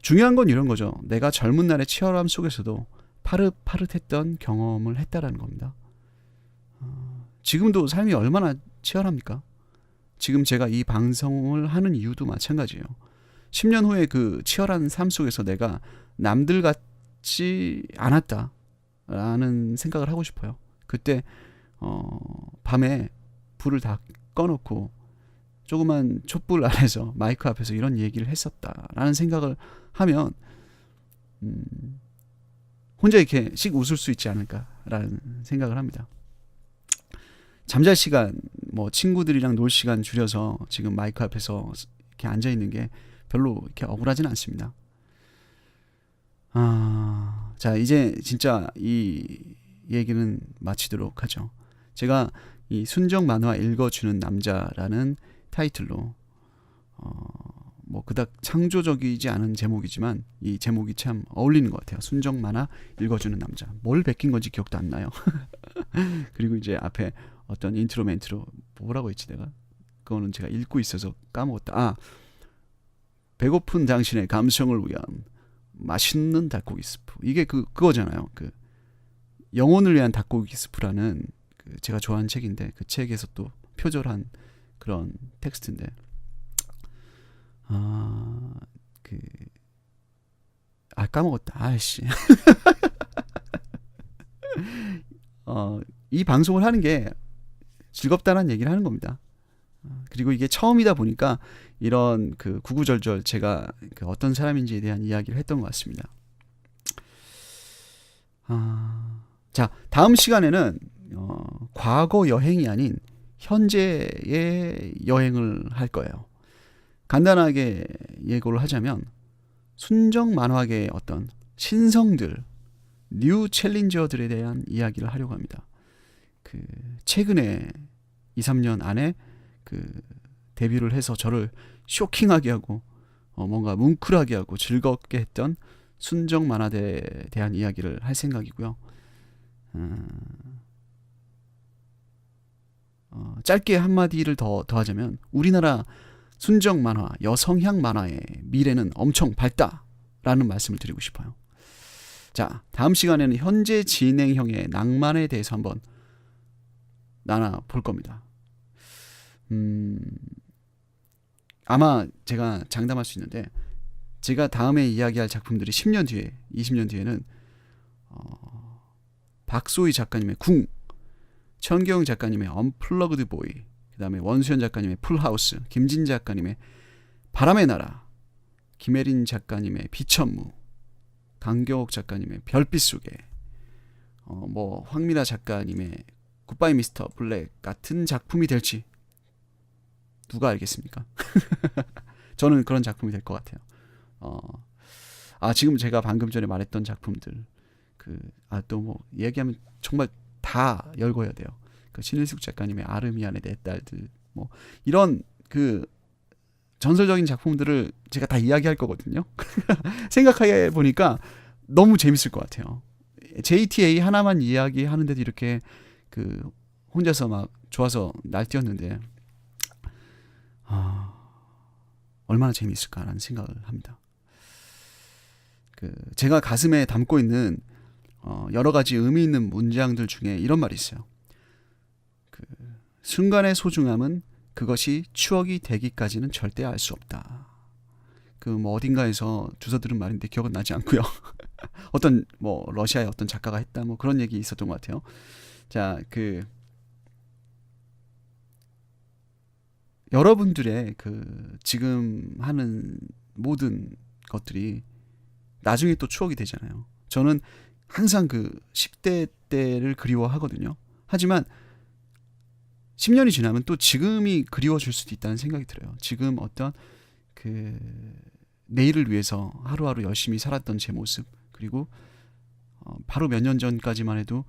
중요한 건 이런 거죠. 내가 젊은 날의 치열함 속에서도 파릇파릇했던 경험을 했다라는 겁니다. 지금도 삶이 얼마나 치열합니까? 지금 제가 이 방송을 하는 이유도 마찬가지예요. 10년 후에 그 치열한 삶 속에서 내가 남들 같지 않았다라는 생각을 하고 싶어요. 그때 밤에 불을 다 꺼놓고 조그만 촛불 아래서 마이크 앞에서 이런 얘기를 했었다라는 생각을 하면 혼자 이렇게 씩 웃을 수 있지 않을까라는 생각을 합니다. 잠잘 시간, 뭐 친구들이랑 놀 시간 줄여서 지금 마이크 앞에서 이렇게 앉아 있는 게 별로 이렇게 억울하진 않습니다. 자, 이제 진짜 이 얘기는 마치도록 하죠. 제가 이 순정 만화 읽어주는 남자라는 타이틀로 뭐 그닥 창조적이지 않은 제목이지만 이 제목이 참 어울리는 것 같아요. 순정 만화 읽어주는 남자. 뭘 베낀 건지 기억도 안 나요. 그리고 이제 앞에 어떤 인트로 멘트로 뭐라고 했지 내가? 그거는 제가 읽고 있어서 까먹었다. 배고픈 당신의 감성을 위한 맛있는 닭고기 스프. 이게 그거잖아요. 그 영혼을 위한 닭고기 스프라는 제가 좋아하는 책인데 그 책에서 또 표절한 그런 텍스트인데 까먹었다. 아이씨. 이 방송을 하는 게 즐겁다는 얘기를 하는 겁니다. 그리고 이게 처음이다 보니까 이런 그 구구절절 제가 그 어떤 사람인지에 대한 이야기를 했던 것 같습니다. 자, 다음 시간에는 과거 여행이 아닌 현재의 여행을 할 거예요. 간단하게 예고를 하자면 순정 만화계의 어떤 신성들, 뉴 챌린저들에 대한 이야기를 하려고 합니다. 그 최근에 2, 3년 안에 그 데뷔를 해서 저를 쇼킹하게 하고 뭔가 뭉클하게 하고 즐겁게 했던 순정 만화대에 대한 이야기를 할 생각이고요. 짧게 한마디를 더 하자면 우리나라 순정 만화, 여성향 만화의 미래는 엄청 밝다라는 말씀을 드리고 싶어요. 자, 다음 시간에는 현재 진행형의 낭만에 대해서 한번 나눠볼 겁니다. 아마 제가 장담할 수 있는데 제가 다음에 이야기할 작품들이 10년 뒤에, 20년 뒤에는 박소희 작가님의 궁, 천경 작가님의 언플러그드 보이, 그 다음에 원수연 작가님의 풀하우스, 김진 작가님의 바람의 나라, 김혜린 작가님의 비천무, 강경옥 작가님의 별빛 속에, 뭐 황미라 작가님의 굿바이 미스터 블랙 같은 작품이 될지 누가 알겠습니까? 저는 그런 작품이 될 것 같아요. 지금 제가 방금 전에 말했던 작품들, 또 뭐 얘기하면 정말 다 열거해야 돼요. 그 신일숙 작가님의 아르미안의 내 딸들, 뭐 이런 그 전설적인 작품들을 제가 다 이야기할 거거든요. 생각해 보니까 너무 재밌을 것 같아요. JTA 하나만 이야기하는데도 이렇게 그 혼자서 막 좋아서 날뛰었는데 얼마나 재미있을까라는 생각을 합니다. 그 제가 가슴에 담고 있는 여러 가지 의미 있는 문장들 중에 이런 말이 있어요. 그 순간의 소중함은 그것이 추억이 되기까지는 절대 알 수 없다. 그 뭐 어딘가에서 주워 들은 말인데 기억은 나지 않고요. 어떤 뭐 러시아의 어떤 작가가 했다 뭐 그런 얘기 있었던 것 같아요. 자, 그 여러분들의 그 지금 하는 모든 것들이 나중에 또 추억이 되잖아요. 저는 항상 그 10대 때를 그리워하거든요. 하지만 10년이 지나면 또 지금이 그리워질 수도 있다는 생각이 들어요. 지금 어떤 그 내일을 위해서 하루하루 열심히 살았던 제 모습, 그리고 바로 몇 년 전까지만 해도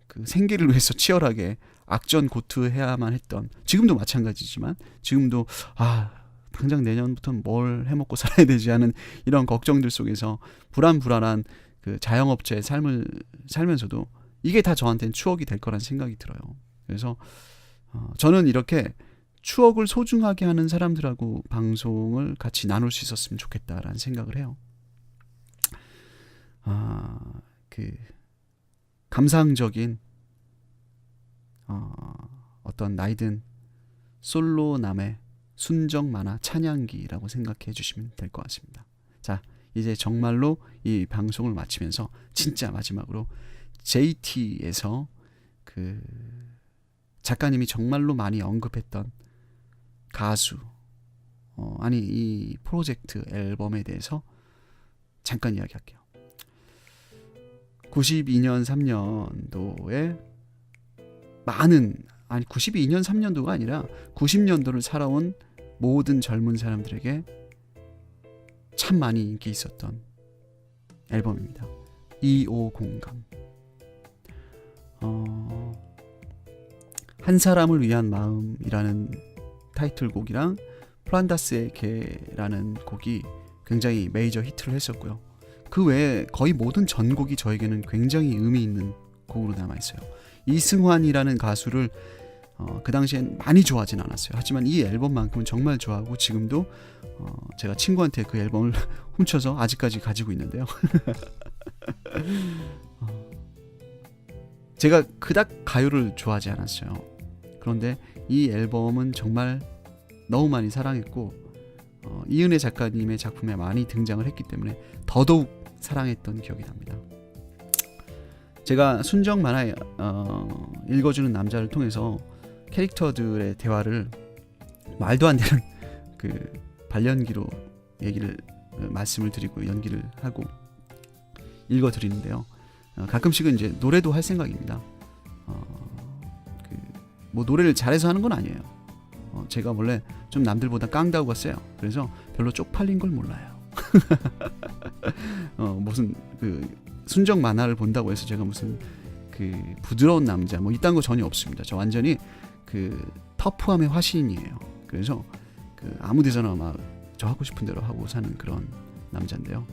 그 생계를 위해서 치열하게 악전고투해야만 했던, 지금도 마찬가지지만 지금도 당장 내년부터는 뭘 해먹고 살아야 되지 하는 이런 걱정들 속에서 불안한 그 자영업자의 삶을 살면서도 이게 다 저한테는 추억이 될 거란 생각이 들어요. 그래서 저는 이렇게 추억을 소중하게 하는 사람들하고 방송을 같이 나눌 수 있었으면 좋겠다라는 생각을 해요. 그 감상적인 어떤 나이든 솔로남의 순정 만화 찬양기라고 생각해 주시면 될 것 같습니다. 자, 이제 정말로 이 방송을 마치면서 진짜 마지막으로 JT에서 그 작가님이 정말로 많이 언급했던 가수, 이 프로젝트 앨범에 대해서 잠깐 이야기할게요. 92년 3년도에 92년 3년도가 아니라 90년도를 살아온 모든 젊은 사람들에게 참 많이 인기 있었던 앨범입니다. 2호 공감. 한 사람을 위한 마음이라는 타이틀곡이랑 플란다스의 개라는 곡이 굉장히 메이저 히트를 했었고요. 그 외에 거의 모든 전곡이 저에게는 굉장히 의미 있는 곡으로 남아있어요. 이승환이라는 가수를 그 당시엔 많이 좋아하진 않았어요. 하지만 이 앨범만큼은 정말 좋아하고 지금도 제가 친구한테 그 앨범을 훔쳐서 아직까지 가지고 있는데요. 제가 그닥 가요를 좋아하지 않았어요. 그런데 이 앨범은 정말 너무 많이 사랑했고 이은혜 작가님의 작품에 많이 등장을 했기 때문에 더더욱 사랑했던 기억이 납니다. 제가 순정 만화 읽어주는 남자를 통해서 캐릭터들의 대화를 말도 안 되는 그 발연기로 말씀을 드리고 연기를 하고 읽어드리는데요. 가끔씩은 이제 노래도 할 생각입니다. 뭐 노래를 잘해서 하는 건 아니에요. 제가 원래 좀 남들보다 깡다구가 세요. 그래서 별로 쪽팔린 걸 몰라요. 무슨 그 순정 만화를 본다고 해서 제가 무슨 그 부드러운 남자 뭐 이딴 거 전혀 없습니다. 저 완전히 그 터프함의 화신이에요. 그래서 그 아무 데서나 막 저 하고 싶은 대로 하고 사는 그런 남자인데요.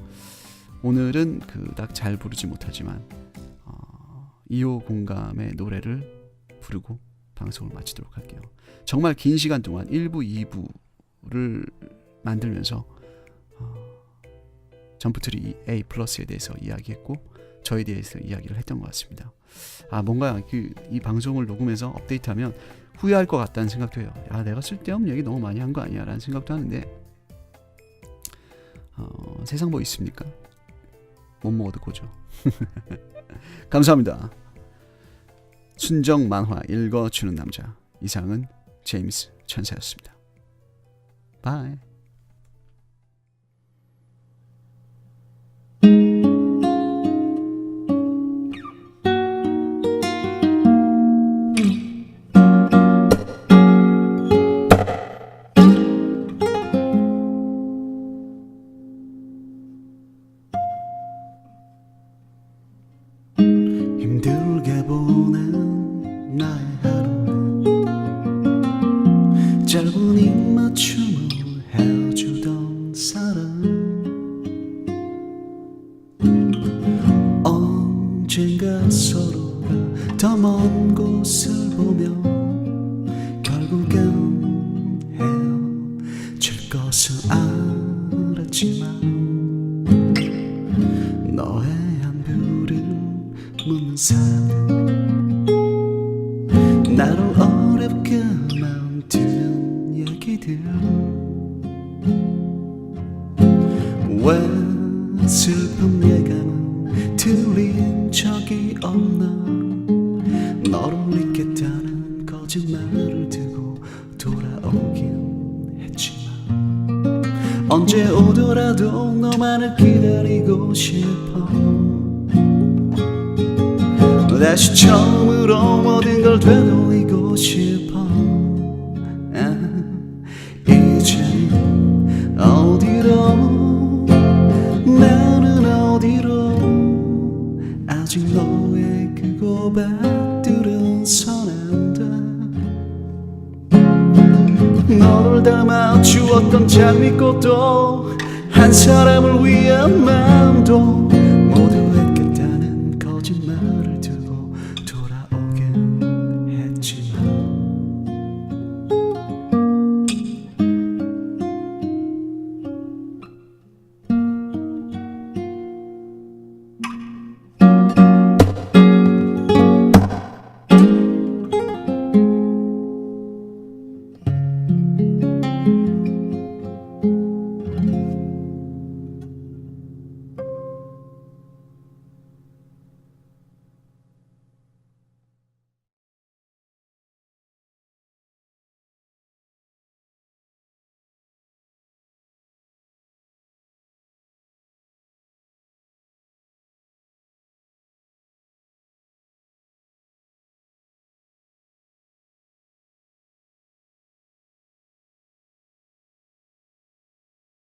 오늘은 그닥 잘 부르지 못하지만 2호 공감의 노래를 부르고 방송을 마치도록 할게요. 정말 긴 시간 동안 1부, 2부를 만들면서 점프트리 A 플러스에 대해서 이야기했고 저에 대해서 이야기를 했던 것 같습니다. 뭔가 이 방송을 녹음해서 업데이트하면 후회할 것 같다는 생각도 해요. 내가 쓸데없는 얘기 너무 많이 한 거 아니야 라는 생각도 하는데 세상 뭐 있습니까? 못 먹어도 고죠. 감사합니다. 순정 만화 읽어주는 남자, 이상은 제임스 천사였습니다. 바이. 힘들게 보낸 나의 하루는 짧은 입맞춤을 해 했지만 너의 안부를 묻는 사람 나를 어렵게 만드는 얘기들 왜 슬픈 예감은 들린 적이 없나 너를 믿겠다는 거짓말을 두고 돌아오긴 했지만 언제 오더라도 너만을 기다리고 싶어 다시 처음으로 모든 걸 되돌리고 싶어 이제는 어디로 나는 어디로 아직 너의 그 고백들은 선한다 너를 담아 주었던 장미꽃도 한 사람을 위한 마음도